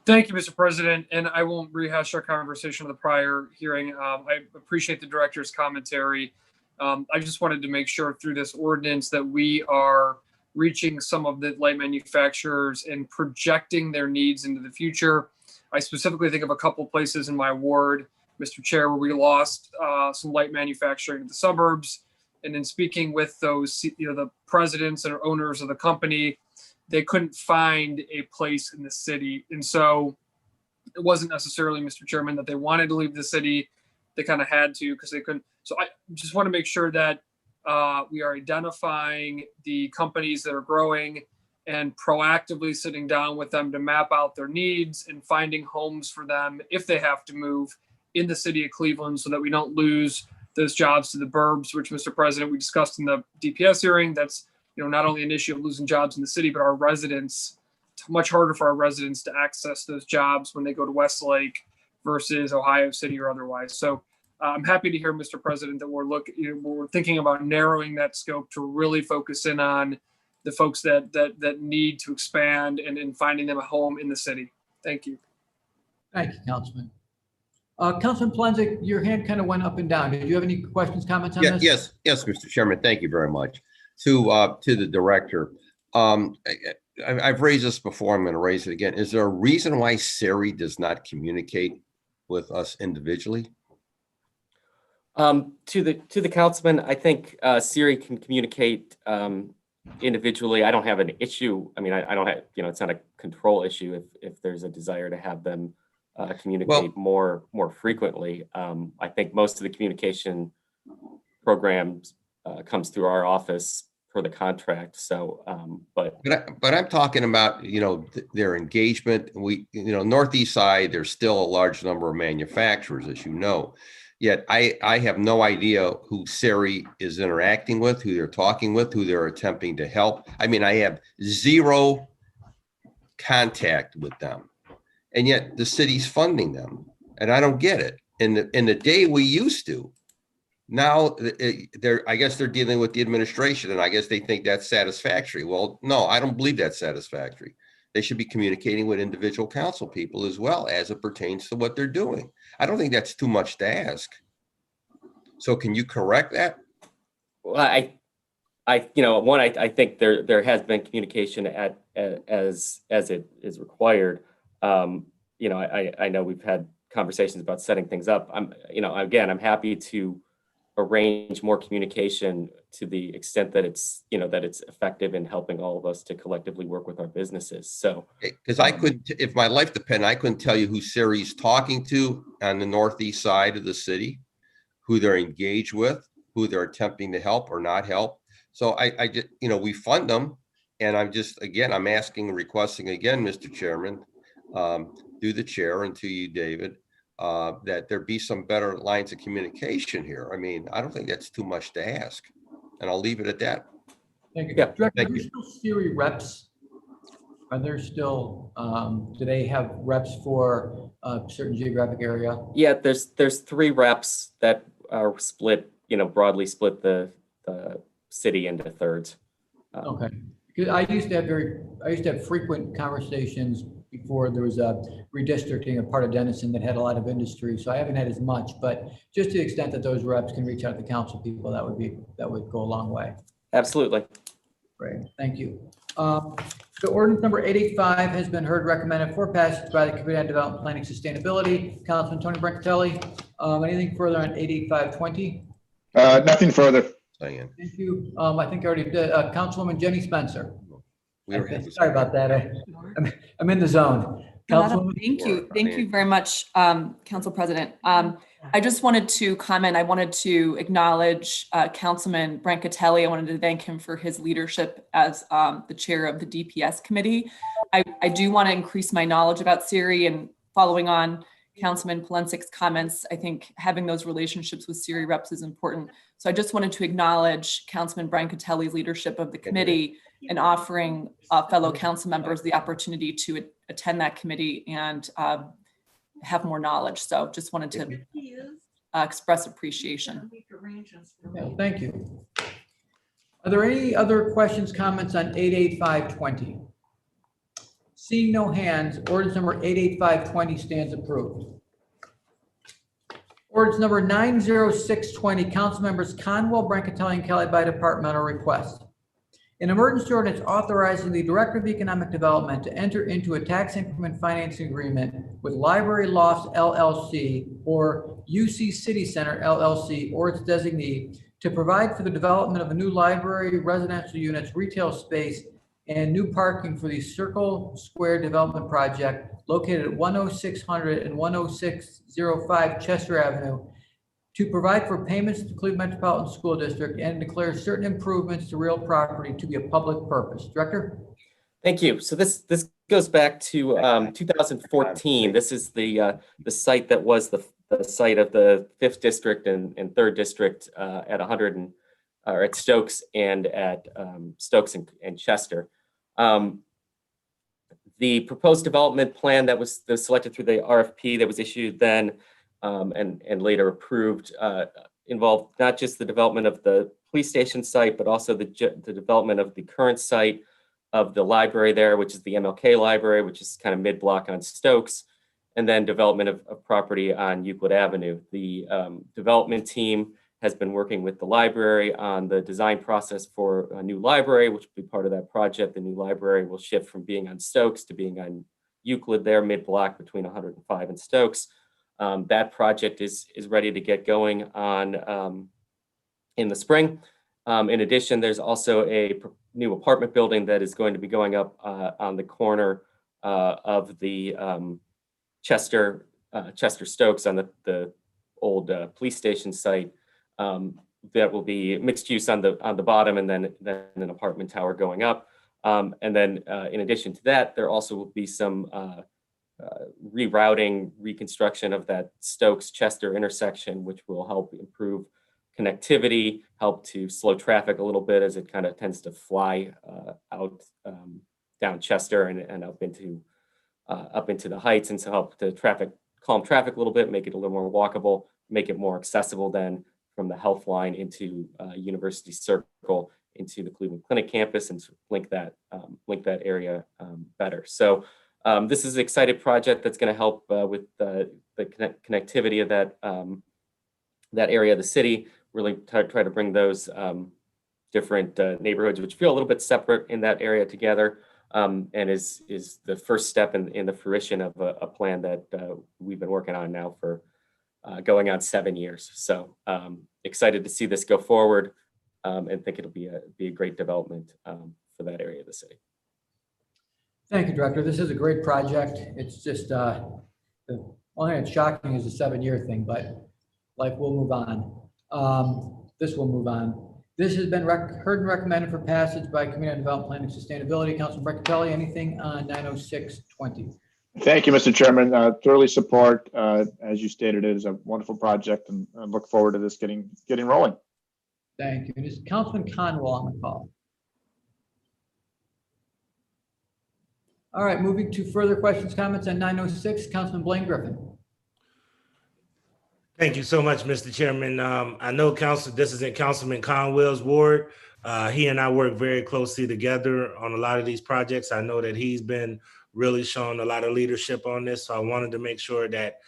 Thank you, Mr. President, and I won't rehash our conversation of the prior hearing. I appreciate the director's commentary. I just wanted to make sure through this ordinance that we are reaching some of the light manufacturers and projecting their needs into the future. I specifically think of a couple places in my ward, Mr. Chair, where we lost some light manufacturing in the suburbs. And in speaking with those, the presidents and owners of the company, they couldn't find a place in the city. And so it wasn't necessarily, Mr. Chairman, that they wanted to leave the city. They kind of had to because they couldn't. So I just want to make sure that we are identifying the companies that are growing and proactively sitting down with them to map out their needs and finding homes for them if they have to move in the city of Cleveland, so that we don't lose those jobs to the burbs, which, Mr. President, we discussed in the DPS hearing. That's not only an issue of losing jobs in the city, but our residents. It's much harder for our residents to access those jobs when they go to Westlake versus Ohio City or otherwise. So I'm happy to hear, Mr. President, that we're thinking about narrowing that scope to really focus in on the folks that need to expand and finding them a home in the city. Thank you. Thank you, Councilman. Councilman Plansik, your hand kind of went up and down. Did you have any questions, comments on this? Yes, Mr. Chairman. Thank you very much. To the director, I've raised this before. I'm going to raise it again. Is there a reason why Siri does not communicate with us individually? To the councilman, I think Siri can communicate individually. I don't have an issue. I mean, I don't have, it's not a control issue if there's a desire to have them communicate more frequently. I think most of the communication programs comes through our office for the contract. So, but I'm talking about, their engagement. We, Northeast side, there's still a large number of manufacturers, as you know. Yet I have no idea who Siri is interacting with, who they're talking with, who they're attempting to help. I mean, I have zero contact with them, and yet the city's funding them, and I don't get it. In the day we used to, now I guess they're dealing with the administration, and I guess they think that's satisfactory. Well, no, I don't believe that's satisfactory. They should be communicating with individual council people as well, as it pertains to what they're doing. I don't think that's too much to ask. So can you correct that? Well, I think there has been communication as it is required. I know we've had conversations about setting things up. I'm happy to arrange more communication to the extent that it's, that it's effective in helping all of us to collectively work with our businesses. So, Because I couldn't, if my life depended, I couldn't tell you who Siri's talking to on the northeast side of the city, who they're engaged with, who they're attempting to help or not help. So I just, we fund them. And I'm just, again, I'm asking, requesting again, Mr. Chairman, through the chair and to you, David, that there be some better lines of communication here. I mean, I don't think that's too much to ask. And I'll leave it at that. Thank you. Yeah, Director, thank are there you. still Siri reps? Are there still, do they have reps for a certain geographic area? yeah, there's 3 reps that are split, broadly split the city into thirds. Okay. Because I used to have frequent conversations before there was a redistricting of part of Denison that had a lot of industry. So I haven't had as much, but just to the extent that those reps can reach out to council people, that would go a long way. Absolutely. Great, thank you. So ordinance number 885 has been heard, recommended for passage by the Committee on Development, Planning, Sustainability. Councilman Tony Brancatelli, anything further on 885-20? Nothing further. Diane. Thank you. I think I already did. Councilwoman Jenny Spencer. We were having- Sorry about that. I'm in the zone. Councilwoman. Thank you very much, Council President. I just wanted to comment. I wanted to acknowledge Councilman Brancatelli. I wanted to thank him for his leadership as the chair of the DPS committee. I do want to increase my knowledge about Siri, and following on Councilman Polensik's comments, I think having those relationships with Siri reps is important. So I just wanted to acknowledge Councilman Brancatelli's leadership of the committee and offering fellow council members the opportunity to attend that committee and have more knowledge. So just wanted to express appreciation. Yeah, thank you. Are there any other questions, comments on 885-20? Seeing no hands, ordinance number 885-20 stands approved. Ordinance number 906-20, council members Conwell, Brancatelli, and Kelly by departmental request. An emergency ordinance authorizing the Director of Economic Development to enter into a tax increment financing agreement with Library Lofts LLC or UC City Center LLC or its designee to provide for the development of a new library, residential units, retail space, and new parking for the Circle Square Development Project located at 10600 and 10605 Chester Avenue, to provide for payments to the Cleveland Metropolitan School District and declare certain improvements to real property to be a public purpose. Director? Thank you. So this goes back to 2014. This is the site that was the site of the 5th District and 3rd District at 100 and or at Stokes and at Stokes and Chester. The proposed development plan that was selected through the RFP that was issued then and later approved involved not just the development of the police station site, but also the development of the current site of the library there, which is the MLK Library, which is kind of mid-block on Stokes, and then development of property on Euclid Avenue. The development team has been working with the library on the design process for a new library, which will be part of that project. The new library will shift from being on Stokes to being on Euclid there, mid-block between 105 and Stokes. That project is ready to get going on in the spring. In addition, there's also a new apartment building that is going to be going up on the corner of the Chester Stokes on the old police station site. That will be mixed use on the bottom, and then an apartment tower going up. And then in addition to that, there also will be some rerouting, reconstruction of that Stokes-Chester intersection, which will help improve connectivity, help to slow traffic a little bit as it kind of tends to fly out down Chester and up into the heights, and so help to calm traffic a little bit, make it a little more walkable, make it more accessible then from the Health Line into University Circle into the Cleveland Clinic campus, and link that area better. So this is an exciting project that's going to help with the connectivity of that area of the city. Really try to bring those different neighborhoods, which feel a little bit separate in that area, together, and is the first step in the fruition of a plan that we've been working on now for going on 7 years. So excited to see this go forward, and think it'll be a great development for that area of the city. Thank you, Director. This is a great project. It's just, the only thing that's shocking is the 7-year thing, but life will move on. This will move on. This has been heard and recommended for passage by Committee on Development, Planning, and Sustainability. Councilman Brancatelli, anything on 90620? Thank you, Mr. Chairman. Thoroughly support. As you stated, it is a wonderful project, and I look forward to this getting rolling. Thank you. And is Councilman Conwell on the call? All right, moving to further questions, comments on 906, Councilman Blaine Griffin. Thank you so much, Mr. Chairman. I know this is in Councilman Conwell's ward. He and I work very closely together on a lot of these projects. I know that he's been really showing a lot of leadership on this. So I wanted to make sure that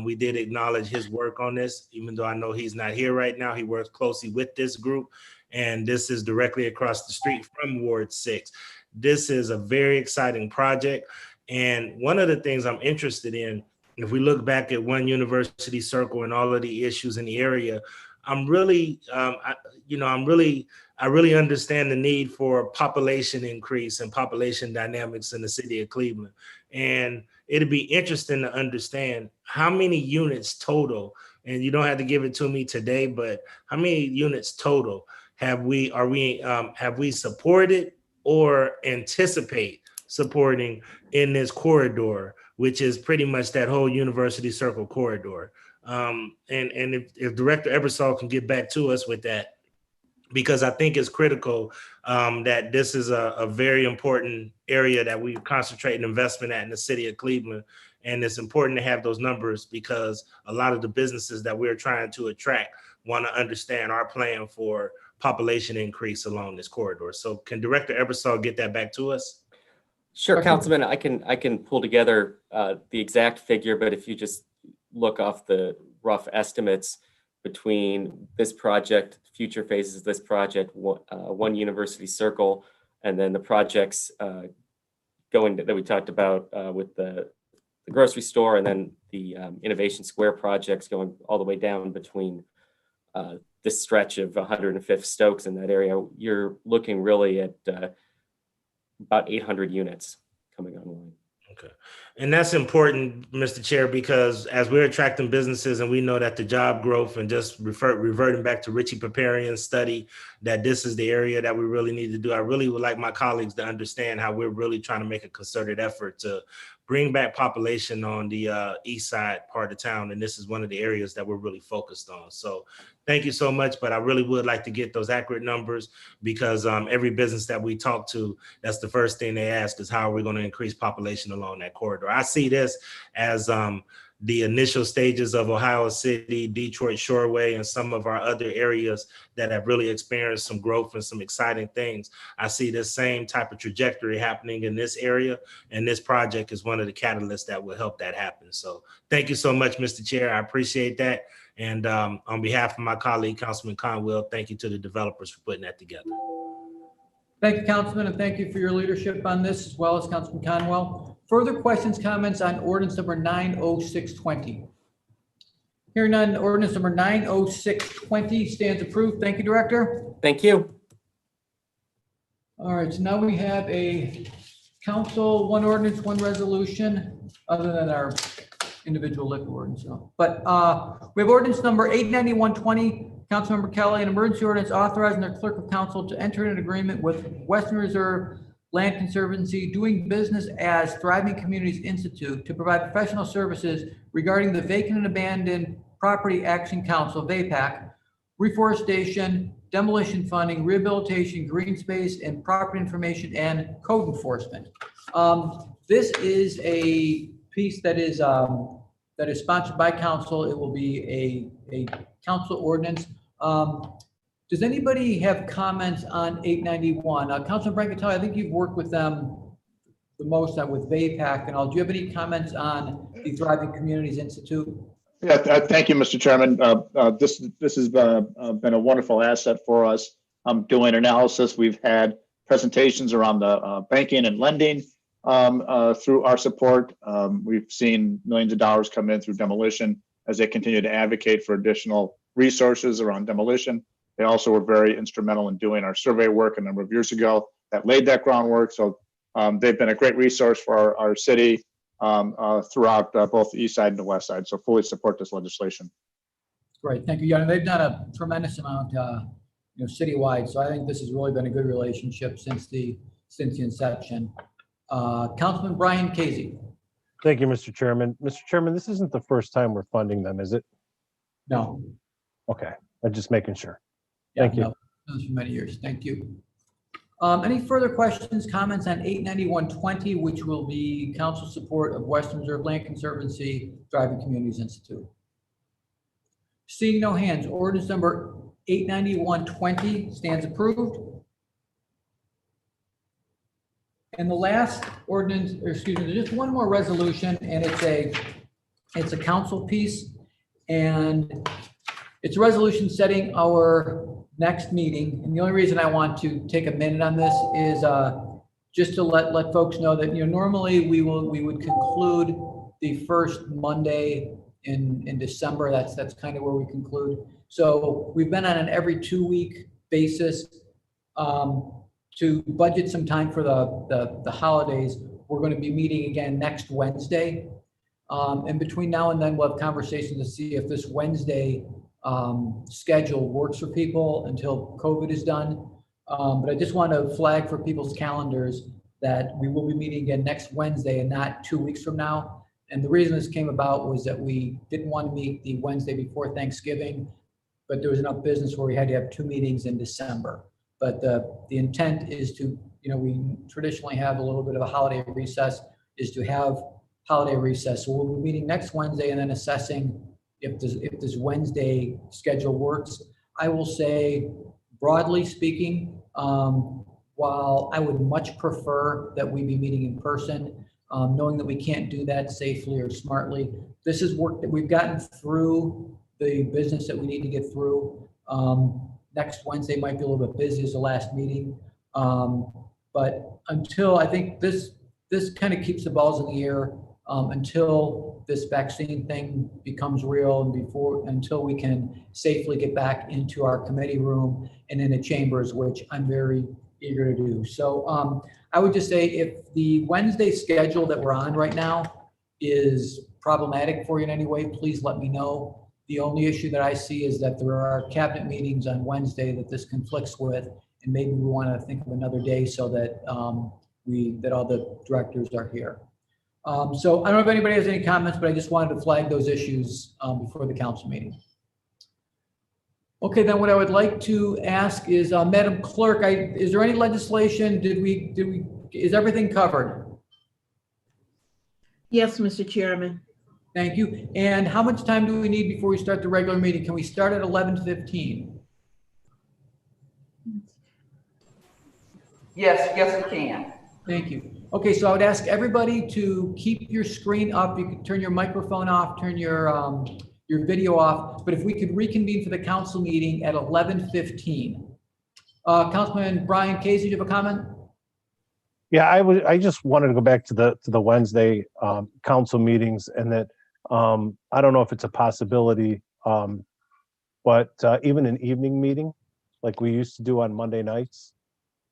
we did acknowledge his work on this, even though I know he's not here right now. He works closely with this group, and this is directly across the street from Ward 6. This is a very exciting project. And one of the things I'm interested in, if we look back at One University Circle and all of the issues in the area, I really understand the need for population increase and population dynamics in the city of Cleveland. And it'd be interesting to understand how many units total, and you don't have to give it to me today, but how many units total have we supported or anticipate supporting in this corridor, which is pretty much that whole University Circle corridor. And if Director Ebersol can get back to us with that, because I think it's critical that this is a very important area that we concentrate investment at in the city of Cleveland. And it's important to have those numbers because a lot of the businesses that we're trying to attract want to understand our plan for population increase along this corridor. So can Director Ebersol get that back to us? Sure, Councilman, I can pull together the exact figure, but if you just look off the rough estimates between this project, future phases of this project, One University Circle, and then the projects that we talked about with the grocery store, and then the Innovation Square projects going all the way down between this stretch of 105th Stokes in that area, you're looking really at about 800 units coming online. Okay. And that's important, Mr. Chair, because as we're attracting businesses and we know that the job growth and just reverting back to Richie Paparian's study, that this is the area that we really need to do. I really would like my colleagues to understand how we're really trying to make a concerted effort to bring back population on the east side part of town. And this is one of the areas that we're really focused on. So thank you so much, but I really would like to get those accurate numbers because every business that we talk to, that's the first thing they ask is how are we going to increase population along that corridor? I see this as the initial stages of Ohio City, Detroit Shoreway, and some of our other areas that have really experienced some growth and some exciting things. I see this same type of trajectory happening in this area, and this project is one of the catalysts that will help that happen. So thank you so much, Mr. Chair. I appreciate that. And on behalf of my colleague, Councilman Conwell, thank you to the developers for putting that together. Thank you, Councilman, and thank you for your leadership on this, as well as Councilman Conwell. Further questions, comments on ordinance number 90620? Hearing none, ordinance number 90620 stands approved. Thank you, Director. Thank you. All right, so now we have a council, one ordinance, one resolution, other than our individual liquor ordinance. So. But we have ordinance number 89120, Councilmember Kelly, an emergency ordinance authorizing the clerk of council to enter an agreement with Western Reserve Land Conservancy doing business as Thriving Communities Institute to provide professional services regarding the Vacant and Abandoned Property Action Council, VAPAC, reforestation, demolition funding, rehabilitation, green space, and property information and code enforcement. This is a piece that is sponsored by council. It will be a council ordinance. Does anybody have comments on 891? Councilman Brancatelli, I think you've worked with them the most with VAPAC and all. Do you have any comments on the Thriving Communities Institute? Yeah, thank you, Mr. Chairman. This has been a wonderful asset for us. Doing analysis, we've had presentations around the banking and lending through our support. We've seen millions of dollars come in through demolition as they continue to advocate for additional resources around demolition. They also were very instrumental in doing our survey work a number of years ago that laid that groundwork. So they've been a great resource for our city throughout both the east side and the west side. So fully support this legislation. Great, thank you. Yeah, they've done a tremendous amount, citywide. So I think this has really been a good relationship since the inception. Councilman Brian Casey. Thank you, Mr. Chairman. Mr. Chairman, this isn't the first time we're funding them, is it? No. Okay, I'm just making sure. Yeah, Thank you. no, those for many years. Thank you. Any further questions, comments on 89120, which will be council support of Western Reserve Land Conservancy Thriving Communities Institute? Seeing no hands, ordinance number 89120 stands approved. And the last ordinance, or excuse me, there's just one more resolution, and it's a council piece, and it's a resolution setting our next meeting. And the only reason I want to take a minute on this is just to let folks know that normally we would conclude the first Monday in December. That's kind of where we conclude. So we've been on an every 2-week basis to budget some time for the holidays. We're going to be meeting again next Wednesday. And between now and then, we'll have conversations to see if this Wednesday schedule works for people until COVID is done. But I just want to flag for people's calendars that we will be meeting again next Wednesday and not 2 weeks from now. And the reason this came about was that we didn't want to meet the Wednesday before Thanksgiving, but there was enough business where we had to have 2 meetings in December. But the intent is to, we traditionally have a little bit of a holiday recess, is to have holiday recess. So we'll be meeting next Wednesday and then assessing if this Wednesday schedule works. I will say, broadly speaking, while I would much prefer that we be meeting in person, knowing that we can't do that safely or smartly, this is work that we've gotten through the business that we need to get through. Next Wednesday might be a little bit busy as the last meeting. But until, I think this kind of keeps the balls in the air until this vaccine thing becomes real and until we can safely get back into our committee room and in the chambers, which I'm very eager to do. So I would just say if the Wednesday schedule that we're on right now is problematic for you in any way, please let me know. The only issue that I see is that there are cabinet meetings on Wednesday that this conflicts with, and maybe we want to think of another day so that that all the directors are here. So I don't know if anybody has any comments, but I just wanted to flag those issues before the council meeting. Okay, then what I would like to ask is, Madam Clerk, is there any legislation? Is everything covered? Yes, Mr. Chairman. Thank you. And how much time do we need before we start the regular meeting? Can we start at 11:15? Yes, we can. Thank you. Okay, so I would ask everybody to keep your screen up. You can turn your microphone off, turn your video off. But if we could reconvene for the council meeting at 11:15. Councilman Brian Casey, do you have a comment? Yeah, I just wanted to go back to the Wednesday council meetings, and that I don't know if it's a possibility, but even an evening meeting like we used to do on Monday nights.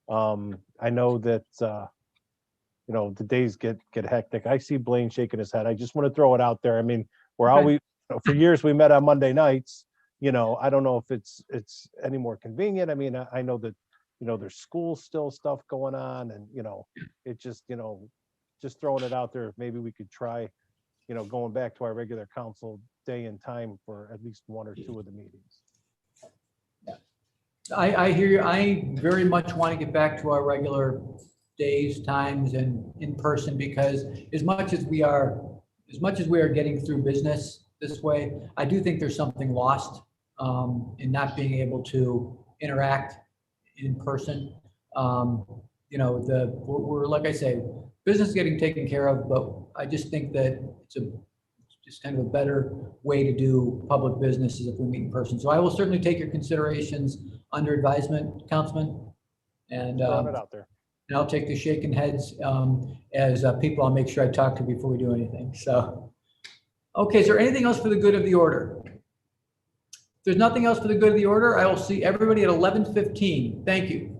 I know that the days get hectic. I see Blaine shaking his head. I just want to throw it out there. I mean, we're always for years we met on Monday nights. I don't know if it's any more convenient. I mean, I know that there's school still stuff going on, and it just just throwing it out there. If maybe we could try going back to our regular council day and time for at least 1 or 2 of the meetings. I hear you. I very much want to get back to our regular days, times, and in person, because as much as we are getting through business this way, I do think there's something lost in not being able to interact in person. We're like I say, business is getting taken care of, but I just think that it's just kind of a better way to do public business is if we meet in person. So I will certainly take your considerations under advisement, Councilman, and Throwing it out there. And I'll take the shaking heads as people I'll make sure I talk to before we do anything. So, Okay, is there anything else for the good of the order? If there's nothing else for the good of the order, I will see everybody at 11:15. Thank you.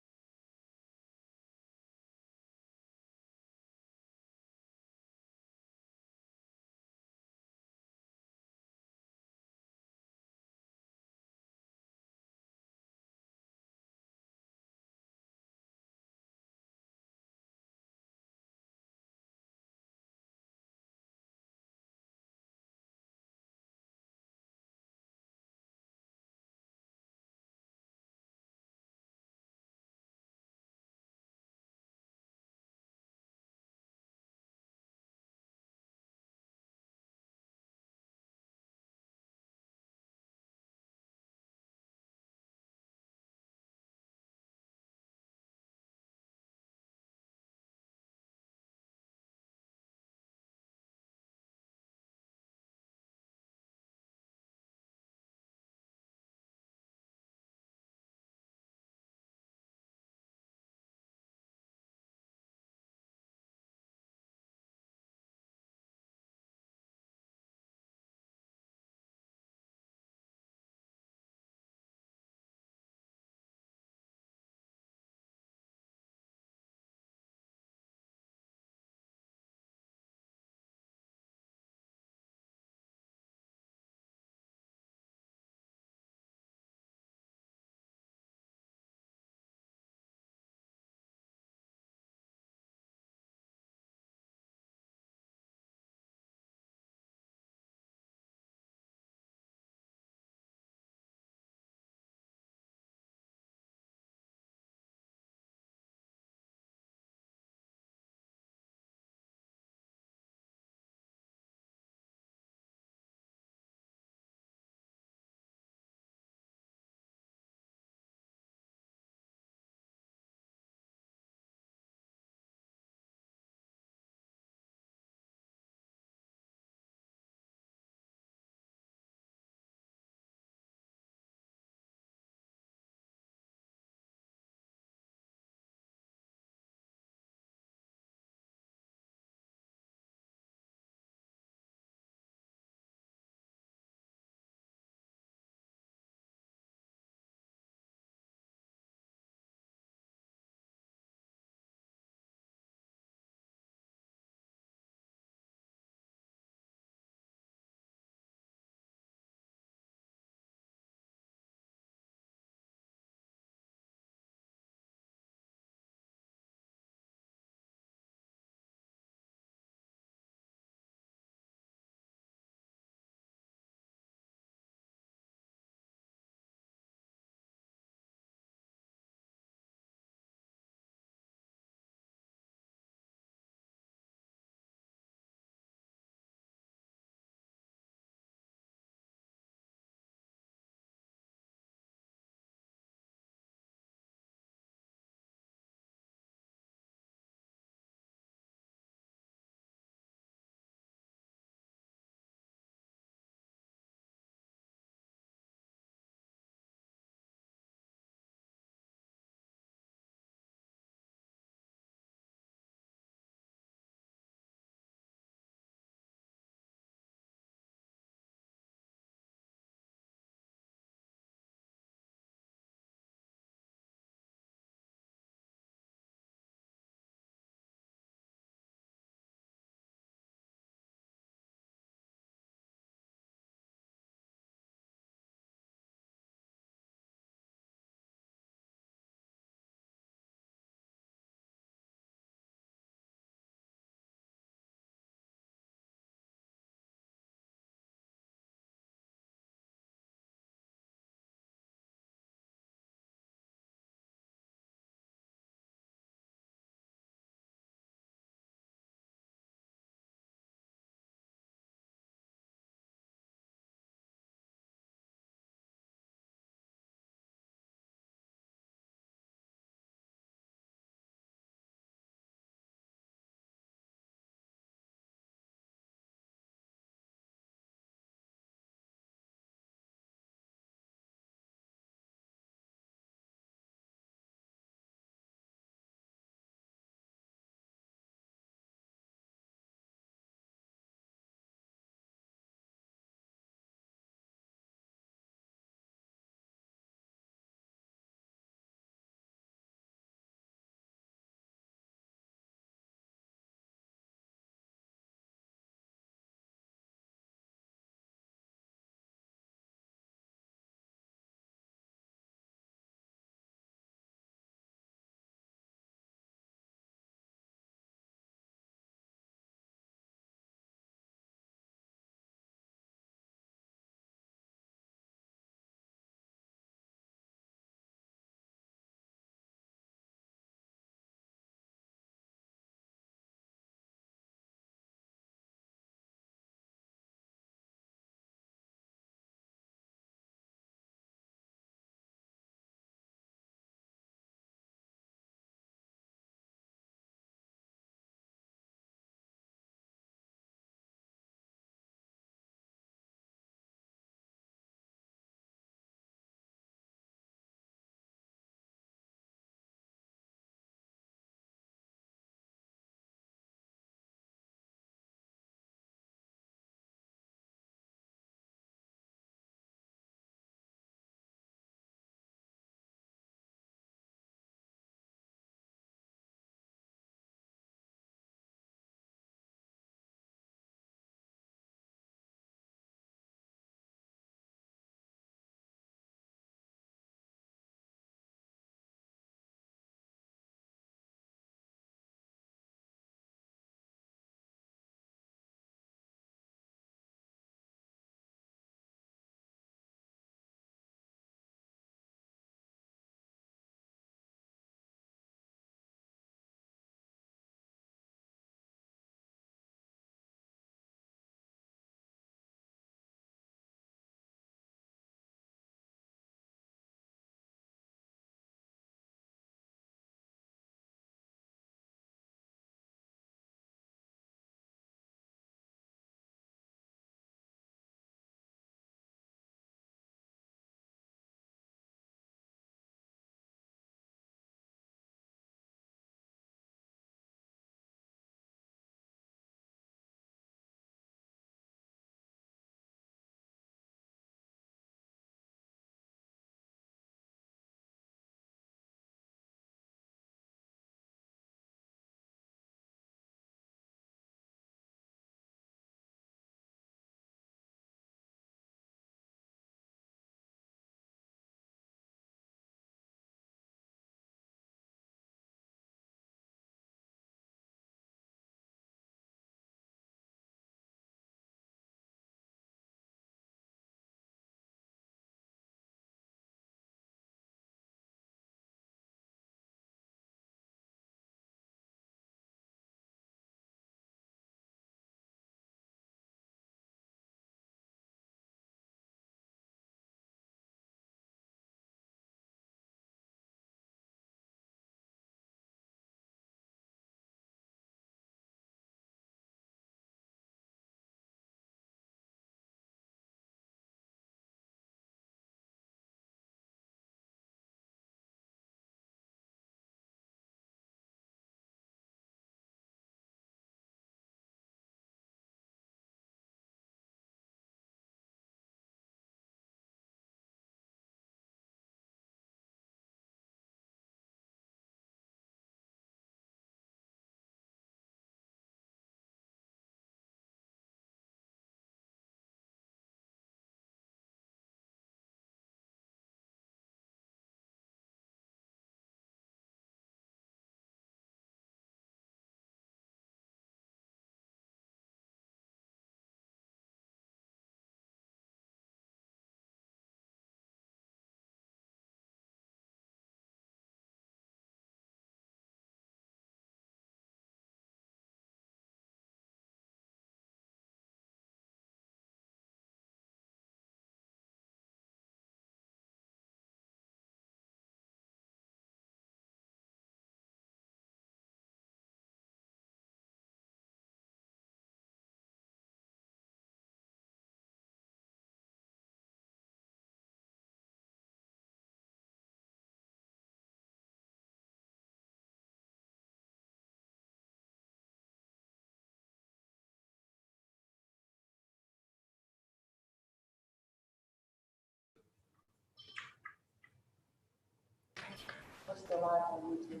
still live on YouTube.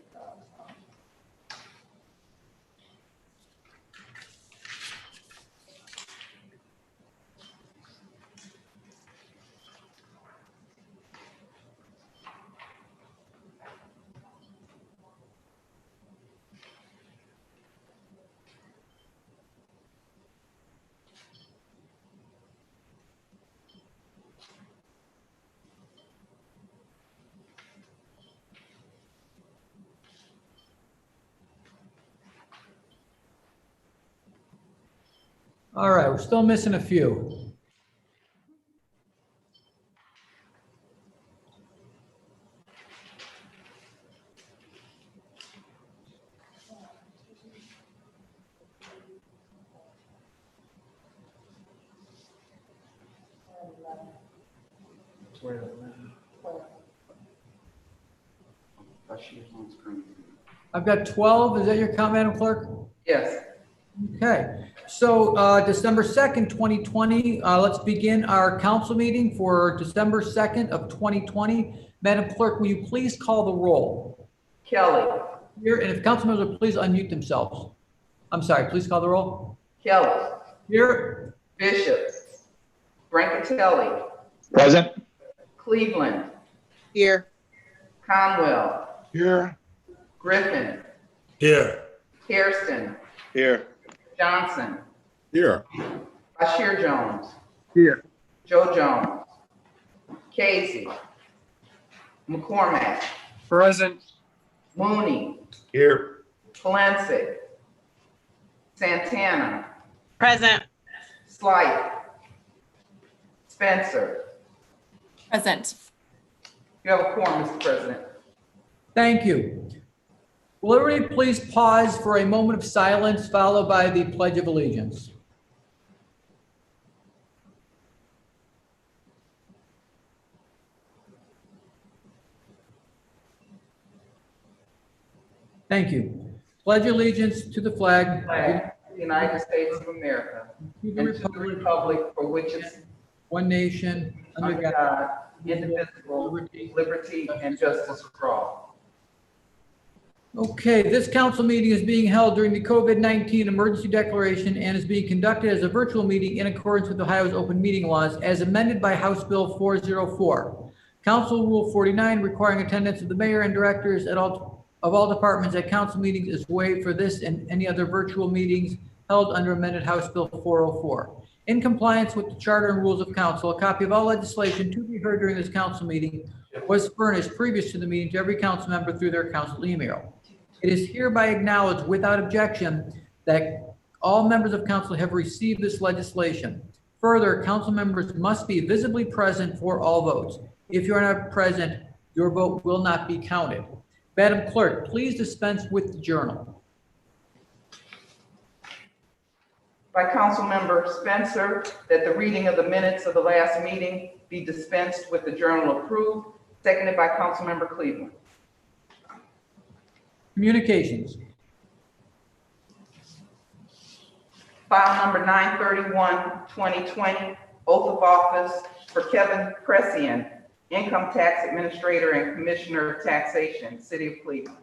All right, we're still missing a few. I've got 12. Is that your count, Madam Clerk? Yes. Okay, so December 2nd, 2020, let's begin our council meeting for December 2nd of 2020. Madam Clerk, will you please call the roll? Kelly. Here, and if council members would please unmute themselves. I'm sorry, please call the roll. Kelly. Here. Bishop. Brancatelli. Present. Cleveland. Here. Conwell. Here. Griffin. Here. Hairston. Here. Johnson. Here. Bashir Jones. Here. Joe Jones. Casey. McCormack. Present. Mooney. Here. Palencic. Santana. Present. Slight. Spencer. Present. You have a quorum, Mr. President. Thank you. Will everybody please pause for a moment of silence followed by the Pledge of Allegiance? Thank you. Pledge allegiance to the flag. Flag of the United States of America and to the republic for which is one nation, under God, indivisible, liberty and justice for all. Okay, this council meeting is being held during the COVID-19 emergency declaration and is being conducted as a virtual meeting in accordance with Ohio's open meeting laws as amended by House Bill 404. Council Rule 49 requiring attendance of the mayor and directors of all departments at council meetings is waived for this and any other virtual meetings held under amended House Bill 404. In compliance with the charter and rules of council, a copy of all legislation to be heard during this council meeting was furnished previous to the meeting to every council member through their council email. It is hereby acknowledged without objection that all members of council have received this legislation. Further, council members must be visibly present for all votes. If you are not present, your vote will not be counted. Madam Clerk, please dispense with the journal. By Councilmember Spencer, that the reading of the minutes of the last meeting be dispensed with the journal approved, seconded by Councilmember Cleveland. Communications. File number 931, 2020, oath of office for Kevin Pressian, Income Tax Administrator and Commissioner of Taxation, City of Cleveland.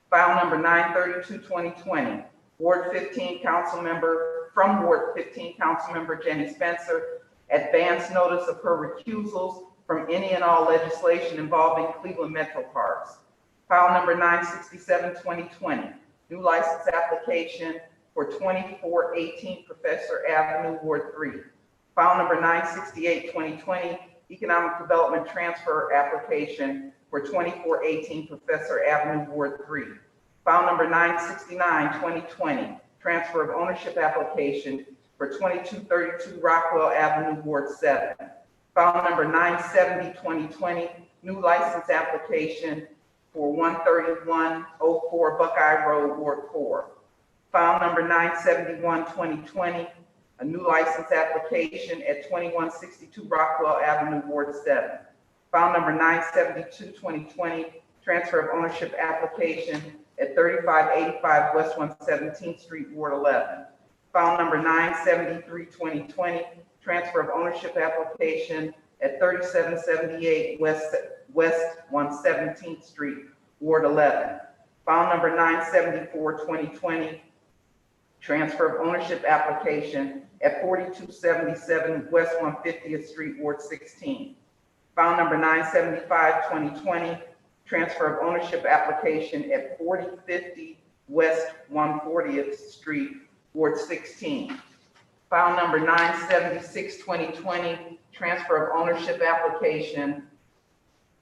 File number 932, 2020, Ward 15 Councilmember, from Ward 15 Councilmember Jenny Spencer, advance notice of her recusals from any and all legislation involving Cleveland Metro Parks. File number 967, 2020, new license application for 2418 Professor Avenue, Ward 3. File number 968, 2020, economic development transfer application for 2418 Professor Avenue, Ward 3. File number 969, 2020, transfer of ownership application for 2232 Rockwell Avenue, Ward 7. File number 970, 2020, new license application for 13104 Buckeye Road, Ward 4. File number 971, 2020, a new license application at 2162 Rockwell Avenue, Ward 7. File number 972, 2020, transfer of ownership application at 3585 West 117th Street, Ward 11. File number 973, 2020, transfer of ownership application at 3778 West 117th Street, Ward 11. File number 974, 2020, transfer of ownership application at 4277 West 150th Street, Ward 16. File number 975, 2020, transfer of ownership application at 4050 West 140th Street, Ward 16. File number 976, 2020, transfer of ownership application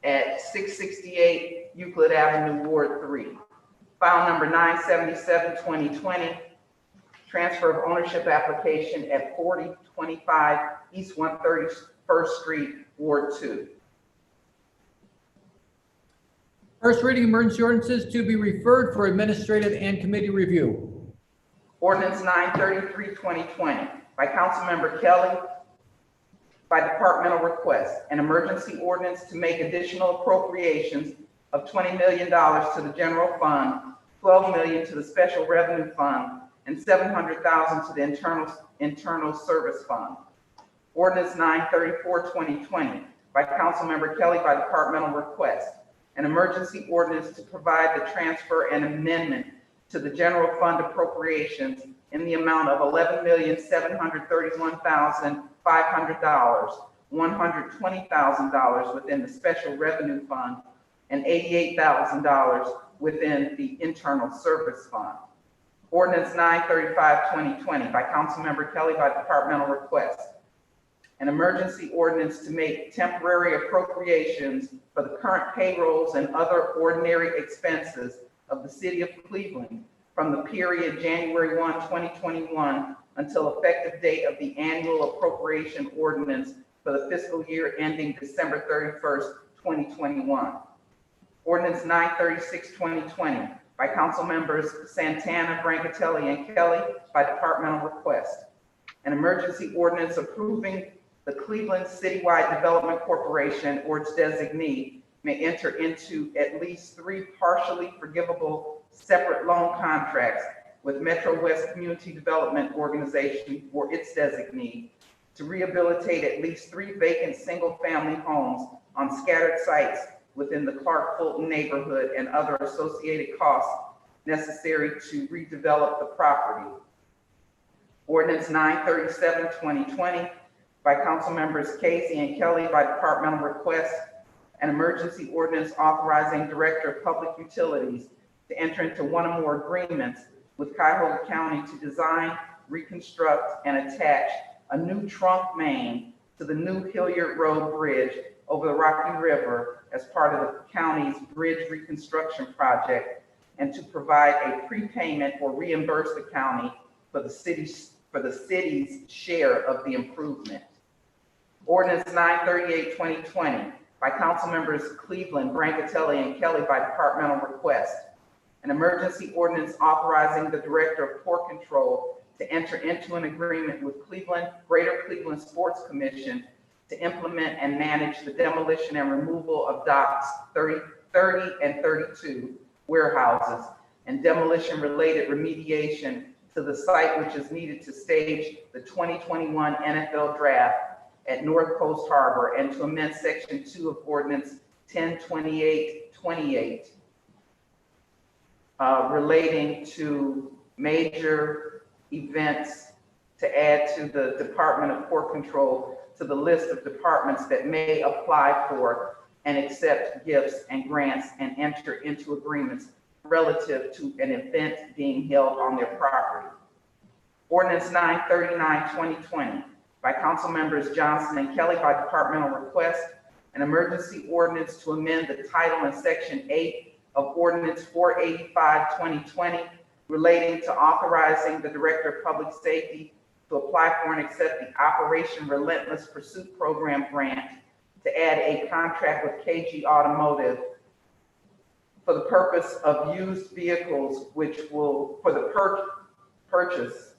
at 668 Euclid Avenue, Ward 3. File number 977, 2020, transfer of ownership application at 4025 East 131st Street, Ward 2. First reading emergency ordinances to be referred for administrative and committee review. Ordinance 933, 2020, by Councilmember Kelly, by departmental request, an emergency ordinance to make additional appropriations of $20 million to the general fund, $12 million to the special revenue fund, and $700,000 to the internal service fund. Ordinance 934, 2020, by Councilmember Kelly, by departmental request, an emergency ordinance to provide the transfer and amendment to the general fund appropriations in the amount of $11,731,500, $120,000 within the special revenue fund, and $88,000 within the internal service fund. Ordinance 935, 2020, by Councilmember Kelly, by departmental request, an emergency ordinance to make temporary appropriations for the current payrolls and other ordinary expenses of the city of Cleveland from the period January 1, 2021 until effective date of the annual appropriation ordinance for the fiscal year ending December 31st, 2021. Ordinance 936, 2020, by Council Members Santana, Brancatelli, and Kelly, by departmental request. An emergency ordinance approving the Cleveland Citywide Development Corporation or its designee may enter into at least 3 partially forgivable separate loan contracts with Metro West Community Development Organization or its designee to rehabilitate at least 3 vacant single-family homes on scattered sites within the Clark Fulton neighborhood and other associated costs necessary to redevelop the property. Ordinance 937, 2020, by Council Members Casey and Kelly, by departmental request, an emergency ordinance authorizing Director of Public Utilities to enter into one or more agreements with Cuyahoga County to design, reconstruct, and attach a new trunk main to the new Hilliard Road Bridge over the Rocky River as part of the county's bridge reconstruction project, and to provide a prepayment or reimburse the county for the city's share of the improvement. Ordinance 938, 2020, by Council Members Cleveland, Brancatelli, and Kelly, by departmental request. An emergency ordinance authorizing the Director of Port Control to enter into an agreement with Greater Cleveland Sports Commission to implement and manage the demolition and removal of docks 30 and 32 warehouses and demolition-related remediation to the site which is needed to stage the 2021 NFL Draft at North Coast Harbor, and to amend Section 2 of Ordinance 1028-28 relating to major events, to add to the Department of Port Control to the list of departments that may apply for and accept gifts and grants and enter into agreements relative to an event being held on their property. Ordinance 939, 2020, by Council Members Johnson and Kelly, by departmental request, an emergency ordinance to amend the title in Section 8 of Ordinance 485, 2020, relating to authorizing the Director of Public Safety to apply for and accept the Operation Relentless Pursuit Program grant to add a contract with KG Automotive for the purpose of used vehicles, for the purchase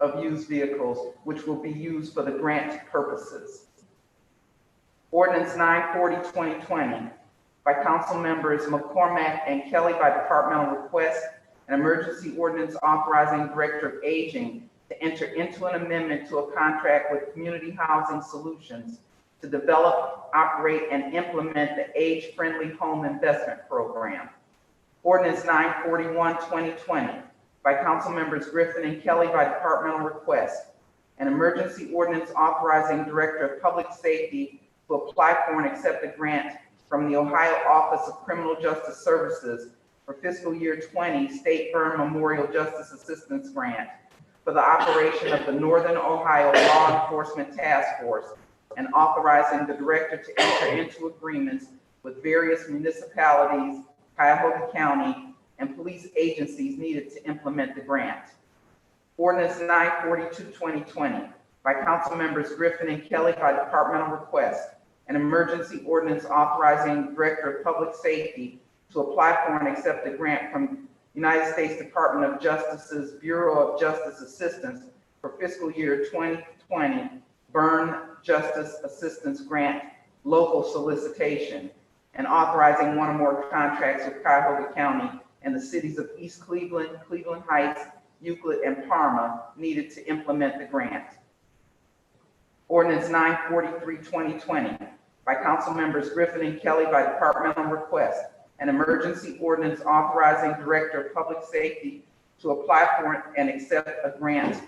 of used vehicles, which will be used for the grant purposes. Ordinance 940, 2020, by Council Members McCormack and Kelly, by departmental request, an emergency ordinance authorizing Director of Aging to enter into an amendment to a contract with Community Housing Solutions to develop, operate, and implement the age-friendly home investment program. Ordinance 941, 2020, by council members Griffin and Kelly by departmental request. An emergency ordinance authorizing Director of Public Safety to apply for and accept a grant from the Ohio Office of Criminal Justice Services for fiscal year 20 State Burn Memorial Justice Assistance Grant for the operation of the Northern Ohio Law Enforcement Task Force, and authorizing the director to enter into agreements with various municipalities, Cuyahoga County, and police agencies needed to implement the grant. Ordinance 942, 2020, by council members Griffin and Kelly by departmental request. An emergency ordinance authorizing the Director of Public Safety to apply for and accept a grant from United States Department of Justice's Bureau of Justice Assistance for fiscal year 2020 Burn Justice Assistance Grant local solicitation, and authorizing one or more contracts with Cuyahoga County and the cities of East Cleveland, Cleveland Heights, Euclid, and Parma needed to implement the grant. Ordinance 943, 2020, by council members Griffin and Kelly by departmental request. An emergency ordinance authorizing Director of Public Safety to apply for and accept a grant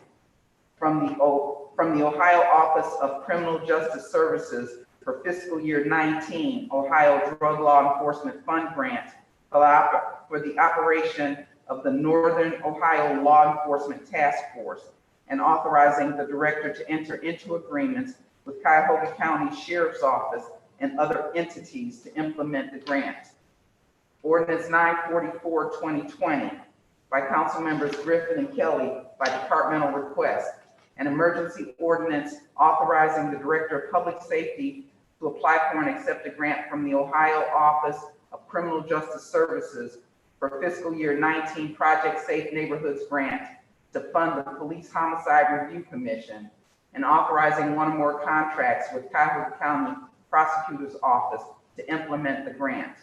from the Ohio Office of Criminal Justice Services for fiscal year 19 Ohio Drug Law Enforcement Fund Grant for the operation of the Northern Ohio Law Enforcement Task Force, and authorizing the director to enter into agreements with Cuyahoga County Sheriff's Office and other entities to implement the grant. Ordinance 944, 2020, by council members Griffin and Kelly by departmental request. An emergency ordinance authorizing the Director of Public Safety to apply for and accept a grant from the Ohio Office of Criminal Justice Services for fiscal year 19 Project Safe Neighborhoods Grant to fund the Police Homicide Review Commission, and authorizing one or more contracts with Cuyahoga County Prosecutor's Office to implement the grant.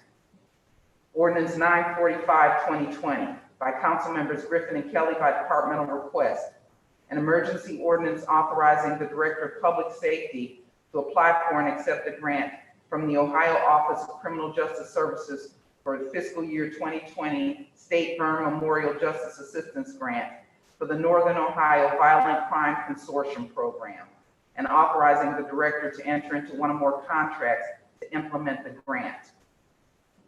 Ordinance 945, 2020, by council members Griffin and Kelly by departmental request. An emergency ordinance authorizing the Director of Public Safety to apply for and accept a grant from the Ohio Office of Criminal Justice Services for the fiscal year 2020 State Burn Memorial Justice Assistance Grant for the Northern Ohio Violent Crime Consortium Program, and authorizing the director to enter into one or more contracts to implement the grant.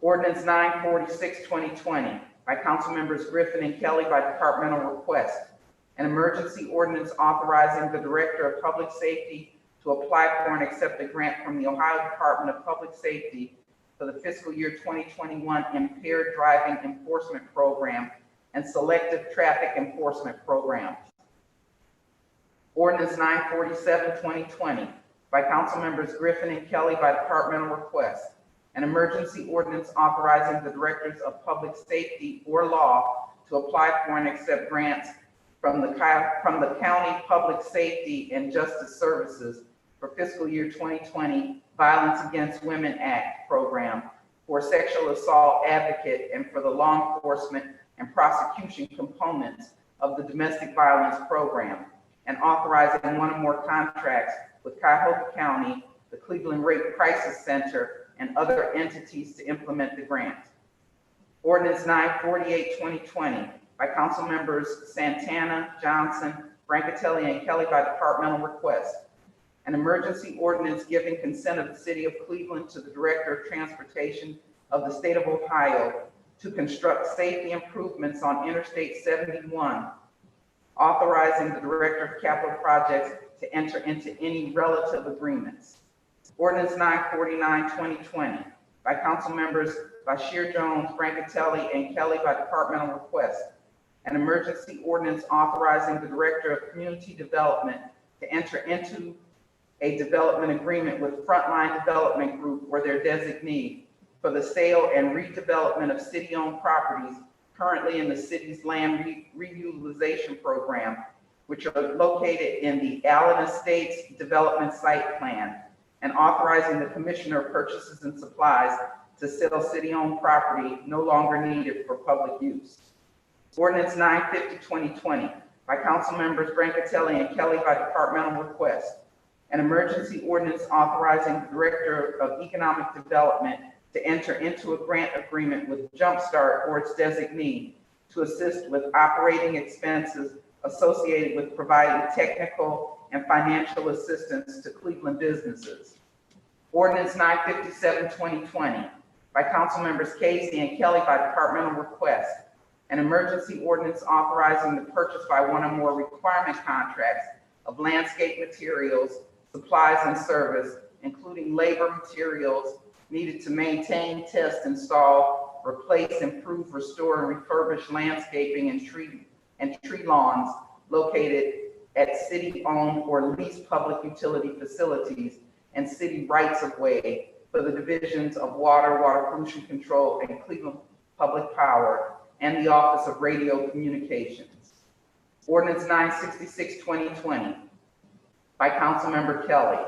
Ordinance 946, 2020, by council members Griffin and Kelly by departmental request. An emergency ordinance authorizing the Director of Public Safety to apply for and accept a grant from the Ohio Department of Public Safety for the fiscal year 2021 Impaired Driving Enforcement Program and Selective Traffic Enforcement Program. Ordinance 947, 2020, by council members Griffin and Kelly by departmental request. An emergency ordinance authorizing the Directors of Public Safety or Law to apply for and accept grants from the County Public Safety and Justice Services for fiscal year 2020 Violence Against Women Act program for sexual assault advocate and for the law enforcement and prosecution components of the domestic violence program, and authorizing one or more contracts with Cuyahoga County, the Cleveland Rape Crisis Center, and other entities to implement the grant. Ordinance 948, 2020, by council members Santana, Johnson, Brancatelli, and Kelly by departmental request. An emergency ordinance giving consent of the city of Cleveland to the Director of Transportation of the state of Ohio to construct safety improvements on Interstate 71, authorizing the Director of Capital Projects to enter into any relative agreements. Ordinance 949, 2020, by council members Bashir Jones, Brancatelli, and Kelly by departmental request. An emergency ordinance authorizing the Director of Community Development to enter into a development agreement with Frontline Development Group or their designee for the sale and redevelopment of city-owned properties currently in the city's land reutilization program, which are located in the Allen Estates Development Site Plan, and authorizing the Commissioner of Purchases and Supplies to sell city-owned property no longer needed for public use. Ordinance 950, 2020, by council members Brancatelli and Kelly by departmental request. an emergency ordinance authorizing the Director of Economic Development to enter into a grant agreement with Jumpstart or its designee to assist with operating expenses associated with providing technical and financial assistance to Cleveland businesses. Ordinance 957-2020 by Council Members Casey and Kelly by departmental request. An emergency ordinance authorizing the purchase by one or more requirement contracts of landscape materials, supplies, and service, including labor materials needed to maintain, test, install, replace, improve, restore, and refurbish landscaping and tree lawns located at city-owned or leased public utility facilities and city rights-of-way for the divisions of water, water pollution control, and Cleveland Public Power, and the Office of Radio Communications. Ordinance 966-2020 by Councilmember Kelly.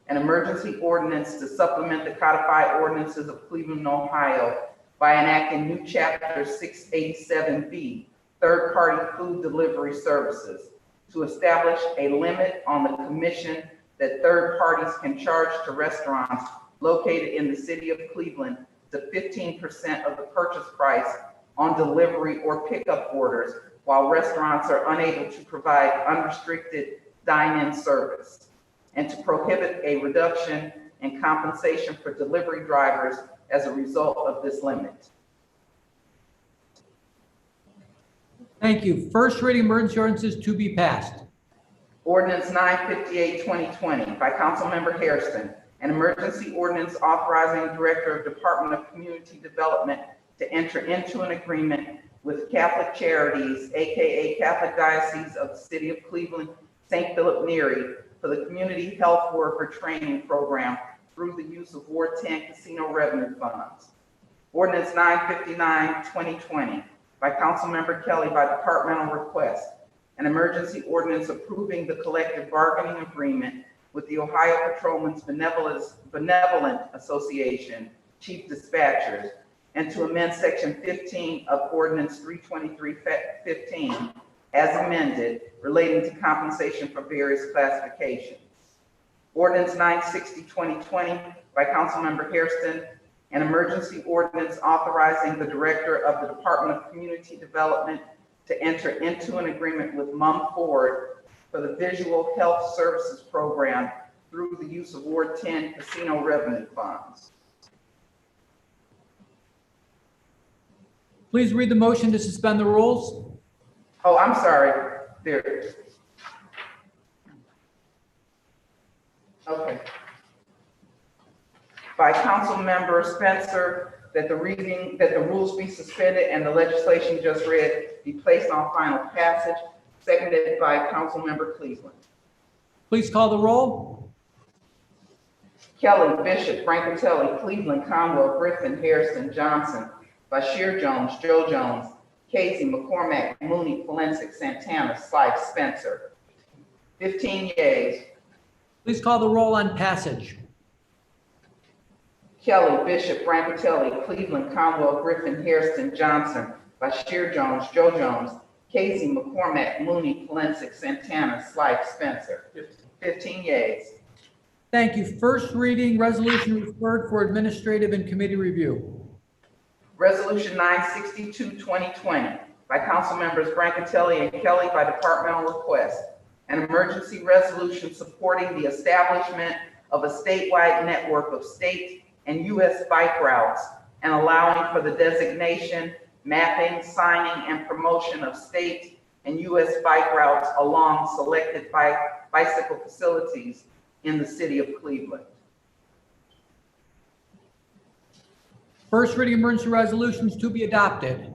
An emergency ordinance to supplement the codified ordinances of Cleveland, Ohio by enacting new chapter 687B, third-party food delivery services, to establish a limit on the commission that third parties can charge to restaurants located in the city of Cleveland to 15% of the purchase price on delivery or pickup orders while restaurants are unable to provide unrestricted dine-in service, and to prohibit a reduction in compensation for delivery drivers as a result of this limit. Thank you. First reading emergency ordinances to be passed. Ordinance 958-2020 by Councilmember Hairston, an emergency ordinance authorizing the Director of Department of Community Development to enter into an agreement with Catholic Charities, aka Catholic Diocese of the City of Cleveland, St. Philip Neri, for the Community Health Worker Training Program through the use of Ward 10 casino revenue funds. Ordinance 959-2020 by Councilmember Kelly by departmental request, an emergency ordinance approving the collective bargaining agreement with the Ohio Patrolmen's Benevolent Association, Chief Dispatchers, and to amend section 15 of ordinance 323-15 as amended relating to compensation for various classifications. Ordinance 960-2020 by Councilmember Hairston, an emergency ordinance authorizing the Director of the Department of Community Development to enter into an agreement with Mum Ford for the Visual Health Services Program through the use of Ward 10 casino revenue funds. Please read the motion to suspend the rules. Oh, I'm sorry. There. Okay. By Councilmember Spencer, that the rules be suspended and the legislation just read be placed on final passage, seconded by Councilmember Cleveland. Please call the roll. Kelly, Bishop, Francatelli, Cleveland, Conwell, Griffin, Hairston, Johnson, Bashir Jones, Joe Jones, Casey, McCormack, Mooney, Forensic, Santana, Slife, Spencer. 15 yeas. Please call the roll on passage. Kelly, Bishop, Francatelli, Cleveland, Conwell, Griffin, Hairston, Johnson, Bashir Jones, Joe Jones, Casey, McCormack, Mooney, Forensic, Santana, Slife, Spencer. 15 yeas. Thank you. First reading resolution referred for administrative and committee review. Resolution 962-2020 by Council Members Brancatelli and Kelly by departmental request. An emergency resolution supporting the establishment of a statewide network of state and U.S. bike routes and allowing for the designation, mapping, signing, and promotion of state and U.S. bike routes along selected bicycle facilities in the city of Cleveland. First reading emergency resolutions to be adopted.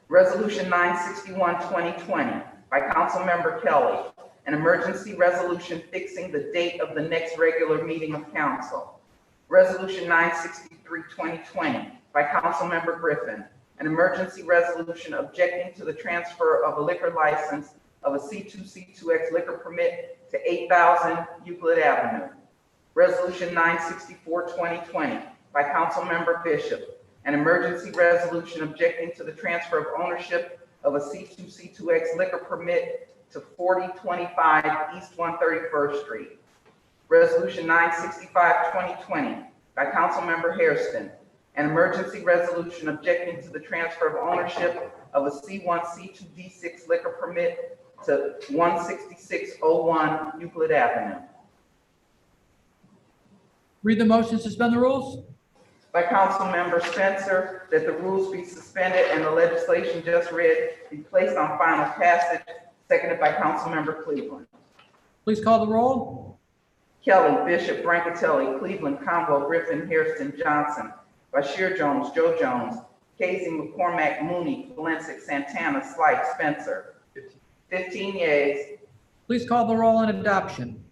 Resolution 961-2020 by Councilmember Kelly, an emergency resolution fixing the date of the next regular meeting of council. Resolution 963-2020 by Councilmember Griffin, an emergency resolution objecting to the transfer of a liquor license of a C2C2X liquor permit to 8,000 Euclid Avenue. Resolution 964-2020 by Councilmember Bishop, an emergency resolution objecting to the transfer of ownership of a C2C2X liquor permit to 4025 East 131st Street. Resolution 965-2020 by Councilmember Hairston, an emergency resolution objecting to the transfer of ownership of a C1, C2, D6 liquor permit to 16601 Euclid Avenue. Read the motion, suspend the rules. By Councilmember Spencer, that the rules be suspended and the legislation just read be placed on final passage, seconded by Councilmember Cleveland. Please call the roll. Kelly, Bishop, Brancatelli, Cleveland, Conwell, Griffin, Hairston, Johnson, Bashir Jones, Joe Jones, Casey, McCormack, Mooney, Valencic, Santana, Slight, Spencer. 15 yeas. Please call the roll on adoption.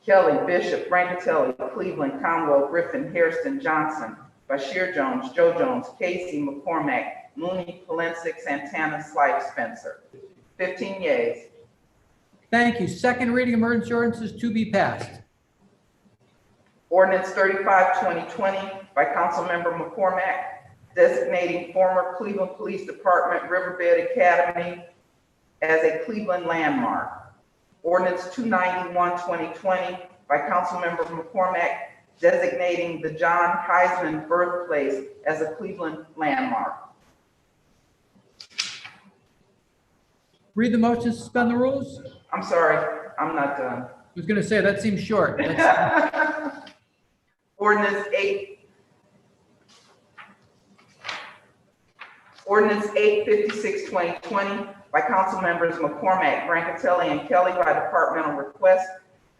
Kelly, Bishop, Brancatelli, Cleveland, Conwell, Griffin, Hairston, Johnson, Bashir Jones, Joe Jones, Casey, McCormack, Mooney, Valencic, Santana, Slight, Spencer. 15 yeas. Thank you. Second reading emergency ordinances to be passed. Ordinance 35-2020 by Councilmember McCormack, designating former Cleveland Police Department Riverbed Academy as a Cleveland landmark. Ordinance 291-2020 by Councilmember McCormack, designating the John Heisman birthplace as a Cleveland landmark. Read the motion, suspend the rules. I'm sorry, I'm not done. I was going to say, that seems short. Ordinance 856-2020 by Council Members McCormack, Brancatelli, and Kelly by departmental request,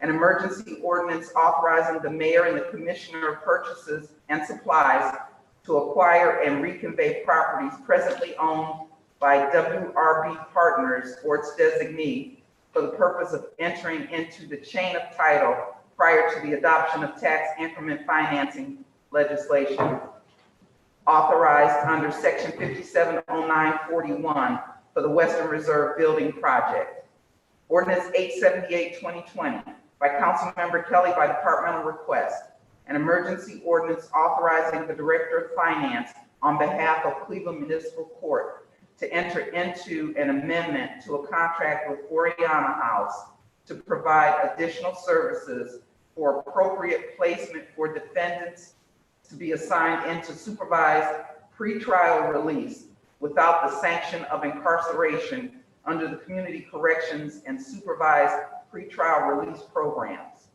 an emergency ordinance authorizing the mayor and the commissioner of purchases and supplies to acquire and reconvey properties presently owned by WRB Partners or its designee for the purpose of entering into the chain of title prior to the adoption of tax increment financing legislation authorized under Section 570941 for the Western Reserve Building Project. Ordinance 878-2020 by Councilmember Kelly by departmental request, an emergency ordinance authorizing the Director of Finance on behalf of Cleveland Municipal Court to enter into an amendment to a contract with Oriana House to provide additional services for appropriate placement for defendants to be assigned into supervised pretrial release without the sanction of incarceration under the Community Corrections and Supervised Pretrial Release Programs.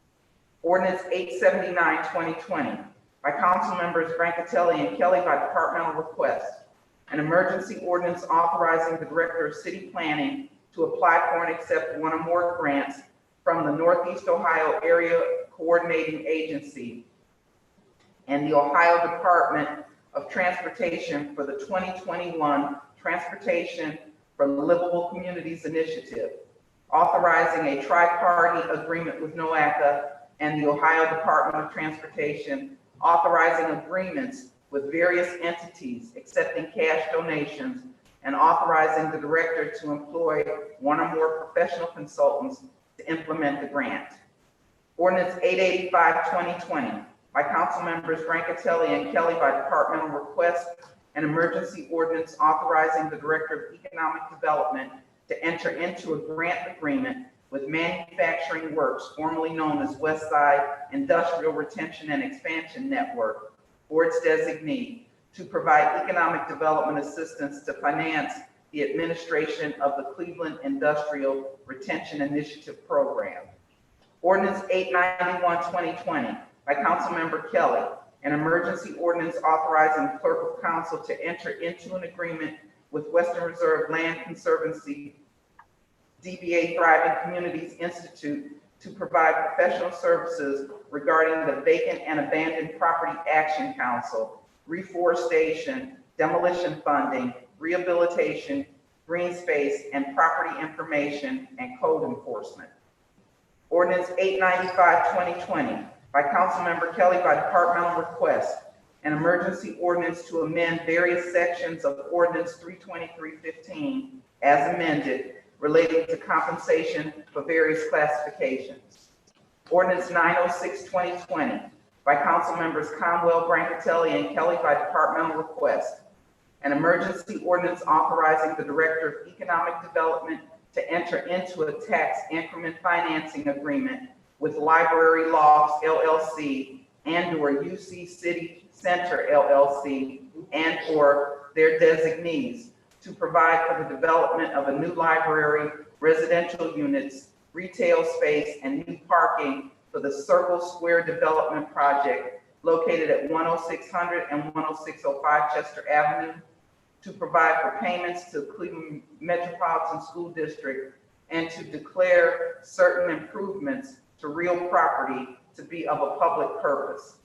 Ordinance 879-2020 by Council Members Brancatelli and Kelly by departmental request, an emergency ordinance authorizing the Director of City Planning to apply for and accept one or more grants from the Northeast Ohio Area Coordinating Agency and the Ohio Department of Transportation for the 2021 Transportation for Livable Communities Initiative, authorizing a tri-party agreement with NOACA and the Ohio Department of Transportation, authorizing agreements with various entities accepting cash donations, and authorizing the director to employ one or more professional consultants to implement the grant. Ordinance 885-2020 by Council Members Brancatelli and Kelly by departmental request, an emergency ordinance authorizing the Director of Economic Development to enter into a grant agreement with Manufacturing Works, formerly known as Westside Industrial Retention and Expansion Network, or its designee, to provide economic development assistance to finance the administration of the Cleveland Industrial Retention Initiative Program. Ordinance 891-2020 by Councilmember Kelly, an emergency ordinance authorizing the Clerk of Council to enter into an agreement with Western Reserve Land Conservancy, DBA Thriving Communities Institute, to provide professional services regarding the Vacant and Abandoned Property Action Council, reforestation, demolition funding, rehabilitation, green space, and property information and code enforcement. Ordinance 895-2020 by Councilmember Kelly by departmental request, an emergency ordinance to amend various sections of Ordinance 323-15 as amended relating to compensation for various classifications. Ordinance 906-2020 by Council Members Conwell, Brancatelli, and Kelly by departmental request, an emergency ordinance authorizing the Director of Economic Development to enter into a tax increment financing agreement with Library Lofts LLC and/or UC City Center LLC and/or their designees to provide for the development of a new library, residential units, retail space, and new parking for the Circle Square Development Project located at 10600 and 10605 Chester Avenue, to provide for payments to Cleveland Metropolitan School District, and to declare certain improvements to real property to be of a public purpose.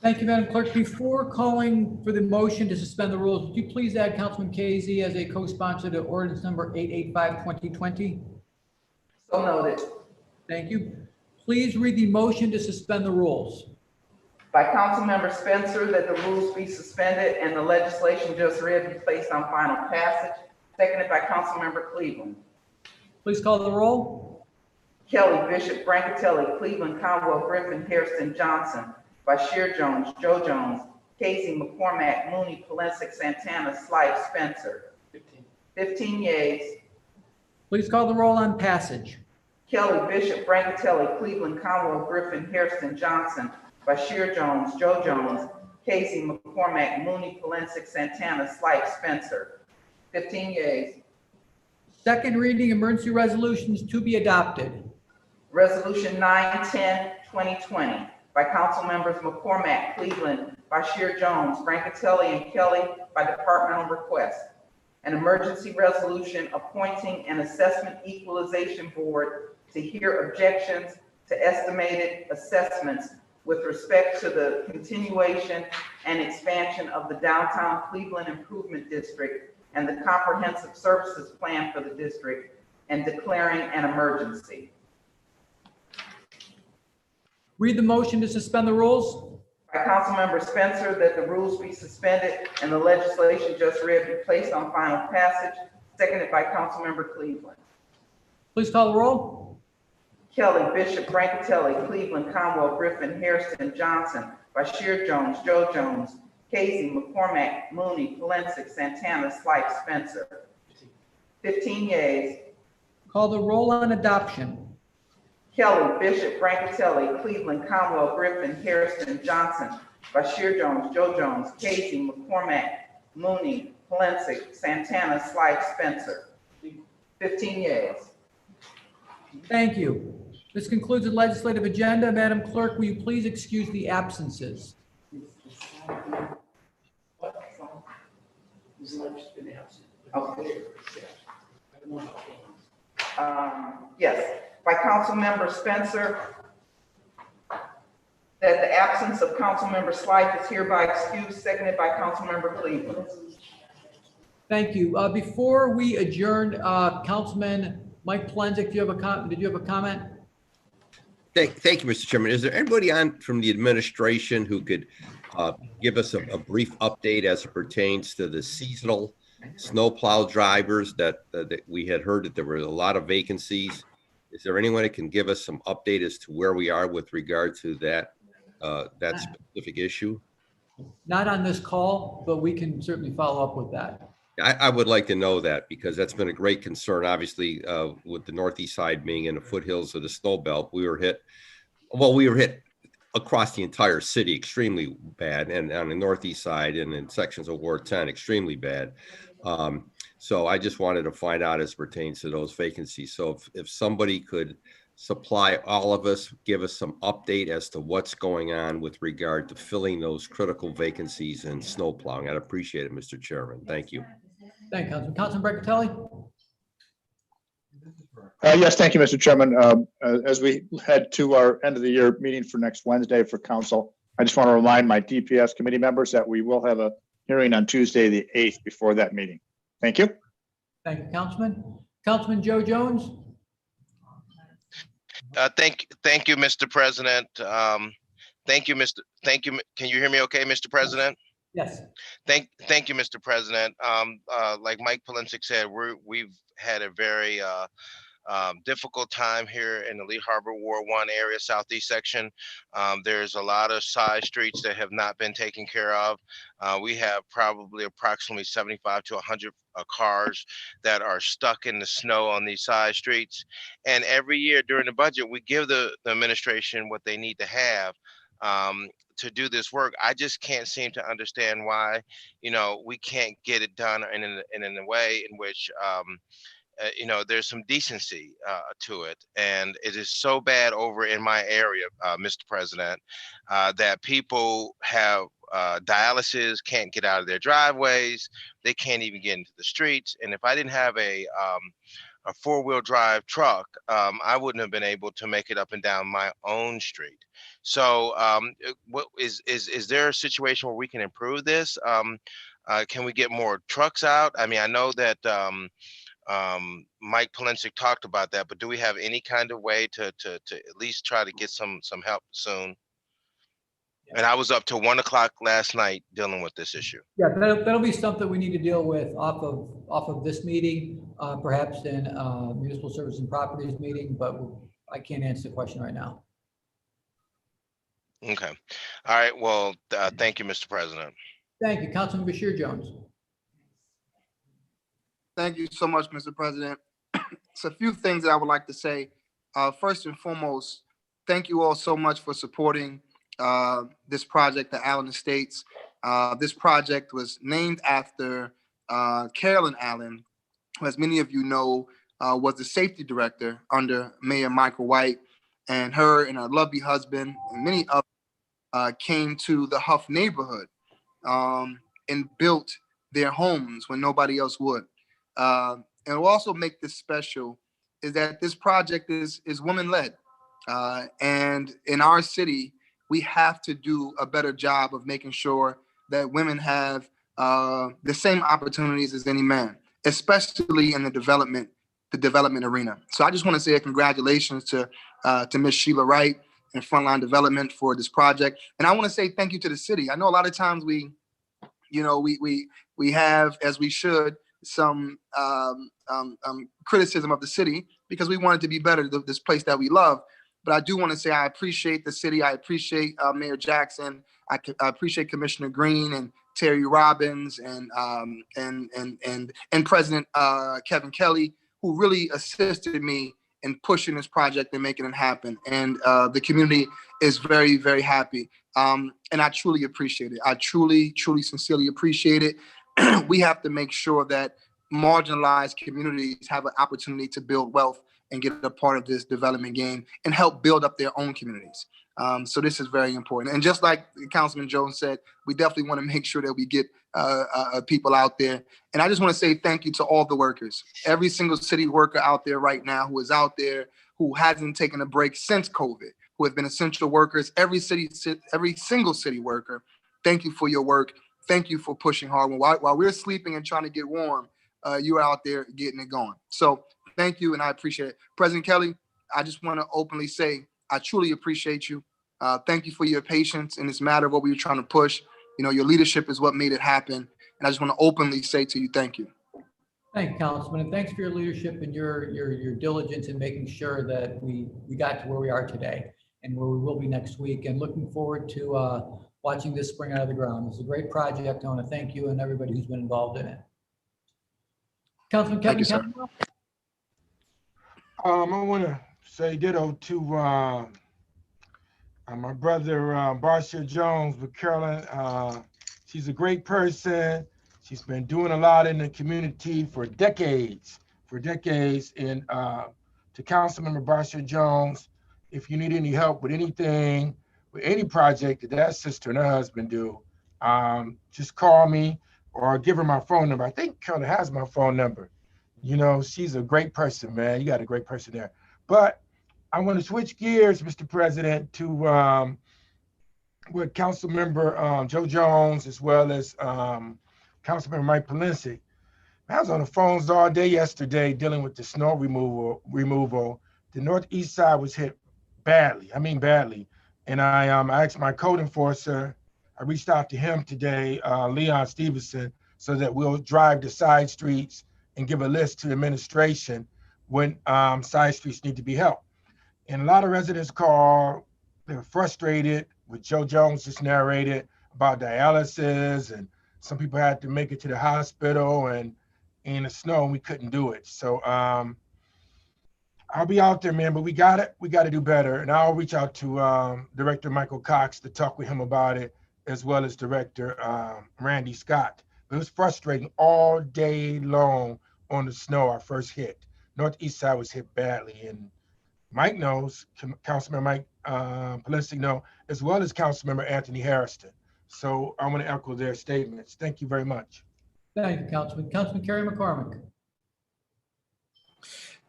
Thank you, Madam Clerk. Before calling for the motion to suspend the rules, would you please add Councilman Casey as a co-sponsor to ordinance number 885-2020? So noted. Thank you. Please read the motion to suspend the rules. By Councilmember Spencer, that the rules be suspended and the legislation just read be placed on final passage. Seconded by Councilmember Cleveland. Please call the roll. Kelly, Bishop, Brancatelli, Cleveland, Conwell, Griffin, Hairston, Johnson, Bashir Jones, Joe Jones, Casey, McCormack, Mooney, Palencic, Santana, Slight, Spencer. 15 yeas. Please call the roll on passage. Kelly, Bishop, Brancatelli, Cleveland, Conwell, Griffin, Hairston, Johnson, Bashir Jones, Joe Jones, Casey, McCormack, Mooney, Palencic, Santana, Slight, Spencer. 15 yeas. Second reading, emergency resolutions to be adopted. Resolution 910-2020 by Council Members McCormack, Cleveland, Bashir Jones, Brancatelli, and Kelly by departmental request. An emergency resolution appointing an assessment equalization board to hear objections to estimated assessments with respect to the continuation and expansion of the downtown Cleveland Improvement District and the comprehensive services plan for the district, and declaring an emergency. Read the motion to suspend the rules. By Councilmember Spencer, that the rules be suspended and the legislation just read be placed on final passage. Seconded by Councilmember Cleveland. Please call the roll. Kelly, Bishop, Brancatelli, Cleveland, Conwell, Griffin, Hairston, Johnson, Bashir Jones, Joe Jones, Casey, McCormack, Mooney, Palencic, Santana, Slight, Spencer. 15 yeas. Call the roll on adoption. Kelly, Bishop, Brancatelli, Cleveland, Conwell, Griffin, Hairston, Johnson, Bashir Jones, Joe Jones, Casey, McCormack, Mooney, Palencic, Santana, Slight, Spencer. 15 yeas. Thank you. This concludes the legislative agenda. Madam Clerk, will you please excuse the absences? Okay. Yes, by Councilmember Spencer, that the absence of Councilmember Slight is hereby excused, seconded by Councilmember Cleveland. Thank you. Before we adjourn, Councilman Mike Palencic, did you have a comment? Thank you, Mr. Chairman. Is there anybody on from the administration who could give us a brief update as it pertains to the seasonal snowplow drivers that we had heard that there were a lot of vacancies? Is there anyone that can give us some update as to where we are with regard to that specific issue? Not on this call, but we can certainly follow up with that. I would like to know that, because that's been a great concern, obviously, with the northeast side being in the foothills of the snow belt. We were hit across the entire city extremely bad, and on the northeast side and in sections of Ward 10 extremely bad. So I just wanted to find out as it pertains to those vacancies. So if somebody could supply all of us, give us some update as to what's going on with regard to filling those critical vacancies in snow plowing, I'd appreciate it, Mr. Chairman. Thank you. Thank you, Councilman Brancatelli. Yes, thank you, Mr. Chairman. As we head to our end of the year meeting for next Wednesday for council, I just want to remind my DPS committee members that we will have a hearing on Tuesday, the 8th, before that meeting. Thank you. Thank you, Councilman. Councilman Joe Jones. Thank you, Mr. President. Thank you. Can you hear me okay, Mr. President? Yes. Thank you, Mr. President. Like Mike Palencic said, we've had a very difficult time here in the Lee Harbor Ward 1 area, southeast section. There's a lot of side streets that have not been taken care of. We have probably approximately 75 to 100 cars that are stuck in the snow on these side streets. And every year during the budget, we give the administration what they need to have to do this work. I just can't seem to understand why, we can't get it done in a way in which, there's some decency to it. And it is so bad over in my area, Mr. President, that people have dialysis, can't get out of their driveways. They can't even get into the streets. And if I didn't have a four-wheel drive truck, I wouldn't have been able to make it up and down my own street. So what is there a situation where we can improve this? Can we get more trucks out? I mean, I know that Mike Polensek talked about that, but do we have any kind of way to at least try to get some help soon? And I was up to 1 o'clock last night dealing with this issue. Yeah, that'll be something we need to deal with off of this meeting, perhaps in Municipal Service and Properties meeting, but I can't answer the question right now. Okay. All right. Well, thank you, Mr. President. Thank you, Councilman Bashir Jones. Thank you so much, Mr. President. It's a few things that I would like to say. First and foremost, thank you all so much for supporting this project, the Allen Estates. This project was named after Carolyn Allen, who, as many of you know, was the safety director under Mayor Michael White, and her and her lovely husband and many others came to the Huff neighborhood and built their homes when nobody else would. And will also make this special is that this project is women-led. And in our city, we have to do a better job of making sure that women have the same opportunities as any man, especially in the development arena. So I just want to say a congratulations to Ms. Sheila Wright and Frontline Development for this project. And I want to say thank you to the city. I know a lot of times we have, as we should, some criticism of the city because we want it to be better, this place that we love. But I do want to say I appreciate the city. I appreciate Mayor Jackson. I appreciate Commissioner Green and Terry Robbins and President Kevin Kelly, who really assisted me in pushing this project and making it happen. And the community is very, very happy. And I truly appreciate it. I truly, sincerely appreciate it. We have to make sure that marginalized communities have an opportunity to build wealth and get a part of this development game and help build up their own communities. So this is very important. And just like Councilman Jones said, we definitely want to make sure that we get people out there. And I just want to say thank you to all the workers, every single city worker out there right now who is out there, who hasn't taken a break since COVID, who have been essential workers, every single city worker. Thank you for your work. Thank you for pushing hard. While we're sleeping and trying to get warm, you're out there getting it going. So thank you, and I appreciate it. President Kelly, I just want to openly say, I truly appreciate you. Thank you for your patience in this matter of what we were trying to push. Your leadership is what made it happen. And I just want to openly say to you, thank you. Thank you, Councilman, and thanks for your leadership and your diligence in making sure that we got to where we are today and where we will be next week. And looking forward to watching this spring out of the ground. It's a great project. I want to thank you and everybody who's been involved in it. Councilman Kevin Kelly. I want to say ditto to my brother Bashir Jones with Carolyn. She's a great person. She's been doing a lot in the community for decades. And to Councilmember Bashir Jones, if you need any help with anything, with any project that sister and her husband do, just call me or give her my phone number. I think Carolyn has my phone number. She's a great person, man. You got a great person there. But I want to switch gears, Mr. President, to what Councilmember Joe Jones, as well as Councilmember Mike Polensek. I was on the phones all day yesterday dealing with the snow removal. The northeast side was hit badly. I mean badly. And I asked my code enforcer, I reached out to him today, Leon Stevenson, so that we'll drive the side streets and give a list to the administration when side streets need to be helped. And a lot of residents call, they're frustrated with Joe Jones just narrated about dialysis, and some people had to make it to the hospital and in the snow and we couldn't do it. So I'll be out there, man, but we got to do better. And I'll reach out to Director Michael Cox to talk with him about it, as well as Director Randy Scott. But it was frustrating all day long on the snow, our first hit. Northeast side was hit badly, and Mike knows, Councilman Mike Pulisic knows, as well as Councilmember Anthony Harrison. So I want to echo their statements. Thank you very much. Thank you, Councilman. Councilman Kerry McCormick.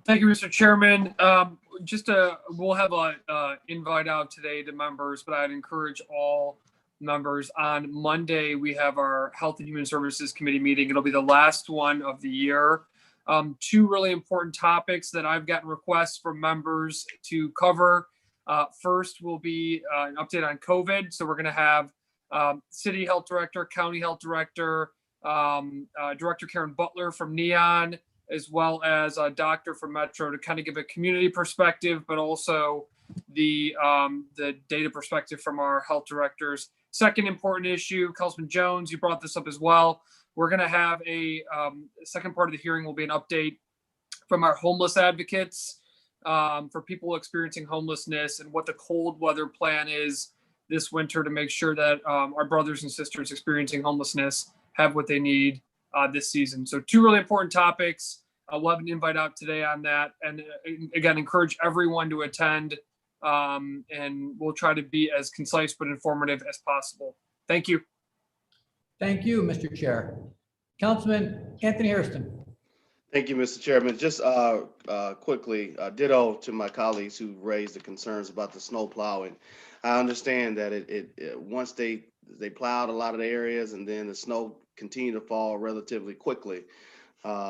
Thank you, Mr. Chairman. We'll have a invite out today to members, but I'd encourage all members. On Monday, we have our Health and Human Services Committee meeting. It'll be the last one of the year. Two really important topics that I've gotten requests from members to cover. First will be an update on COVID. So we're going to have City Health Director, County Health Director, Director Karen Butler from NEON, as well as a doctor from Metro to kind of give a community perspective, but also the data perspective from our health directors. Second important issue, Councilman Jones, you brought this up as well. We're going to have a second part of the hearing will be an update from our homeless advocates for people experiencing homelessness and what the cold weather plan is this winter to make sure that our brothers and sisters experiencing homelessness have what they need this season. So two really important topics. We'll have an invite out today on that. And again, encourage everyone to attend and we'll try to be as concise but informative as possible. Thank you. Thank you, Mr. Chair. Councilman Anthony Hairston. Thank you, Mr. Chairman. Just quickly, ditto to my colleagues who raised the concerns about the snow plowing. I understand that it once they plowed a lot of the areas and then the snow continued to fall relatively quickly,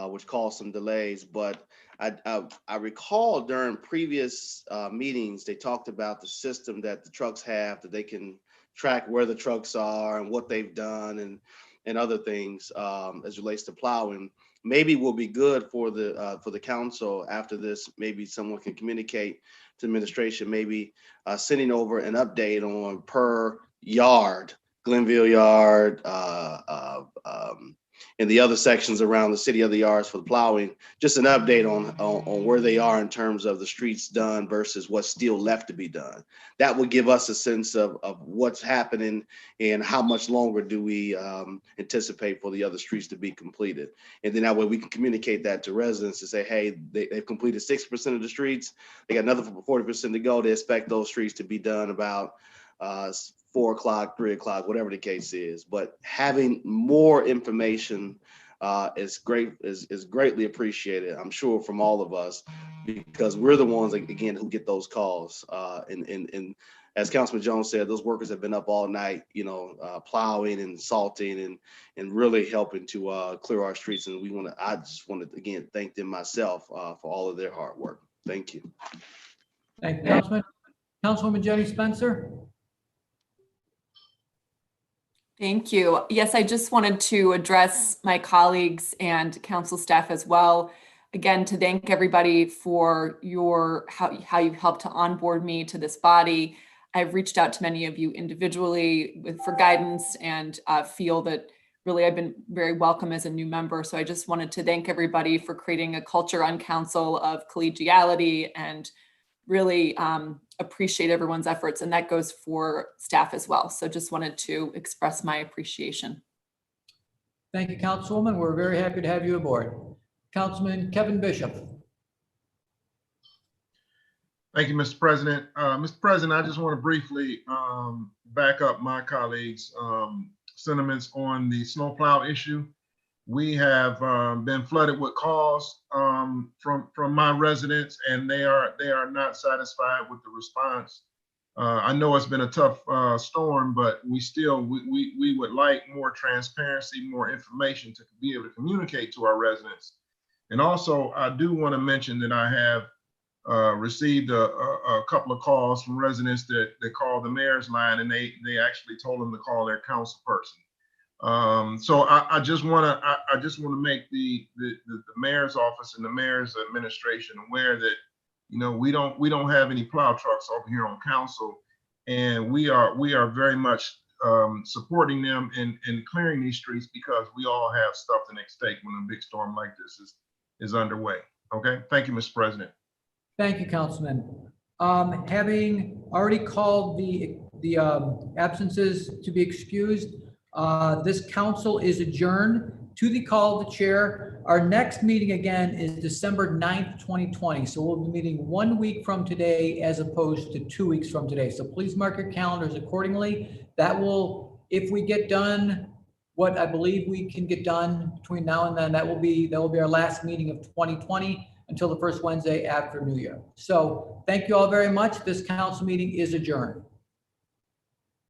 which caused some delays. But I recall during previous meetings, they talked about the system that the trucks have, that they can track where the trucks are and what they've done and other things as relates to plowing. Maybe will be good for the council after this. Maybe someone can communicate to administration, maybe sending over an update on per yard, Glenville Yard, and the other sections around the city of the yards for the plowing, just an update on where they are in terms of the streets done versus what's still left to be done. That would give us a sense of what's happening and how much longer do we anticipate for the other streets to be completed. And then that way we can communicate that to residents to say, hey, they've completed 60% of the streets. They got another 40% to go. They expect those streets to be done about 4 o'clock, 3 o'clock, whatever the case is. But having more information is greatly appreciated, I'm sure, from all of us, because we're the ones, again, who get those calls. And as Councilman Jones said, those workers have been up all night, plowing and salting and really helping to clear our streets. And I just want to, again, thank them myself for all of their hard work. Thank you. Thank you, Councilman. Councilwoman Jenny Spencer. Thank you. Yes, I just wanted to address my colleagues and council staff as well. Again, to thank everybody for how you've helped to onboard me to this body. I've reached out to many of you individually for guidance and feel that really I've been very welcome as a new member. So I just wanted to thank everybody for creating a culture on council of collegiality and really appreciate everyone's efforts, and that goes for staff as well. So just wanted to express my appreciation. Thank you, Councilwoman. We're very happy to have you aboard. Councilman Kevin Bishop. Thank you, Mr. President. Mr. President, I just want to briefly back up my colleagues' sentiments on the snowplow issue. We have been flooded with calls from my residents, and they are not satisfied with the response. I know it's been a tough storm, but we would like more transparency, more information to be able to communicate to our residents. And also, I do want to mention that I have received a couple of calls from residents that call the mayor's line, and they actually told them to call their council person. So I just want to make the mayor's office and the mayor's administration aware that, you know, we don't have any plow trucks over here on council, and we are very much supporting them in clearing these streets, because we all have stuff the next stake when a big storm like this is underway. Okay, thank you, Mr. President. Thank you, Councilman. Having already called the absences to be excused, this council is adjourned to the call of the chair. Our next meeting again is December 9th, 2020. So we'll be meeting 1 week from today as opposed to 2 weeks from today. So please mark your calendars accordingly. That will, if we get done what I believe we can get done between now and then, that will be our last meeting of 2020 until the first Wednesday after New Year. So thank you all very much. This council meeting is adjourned.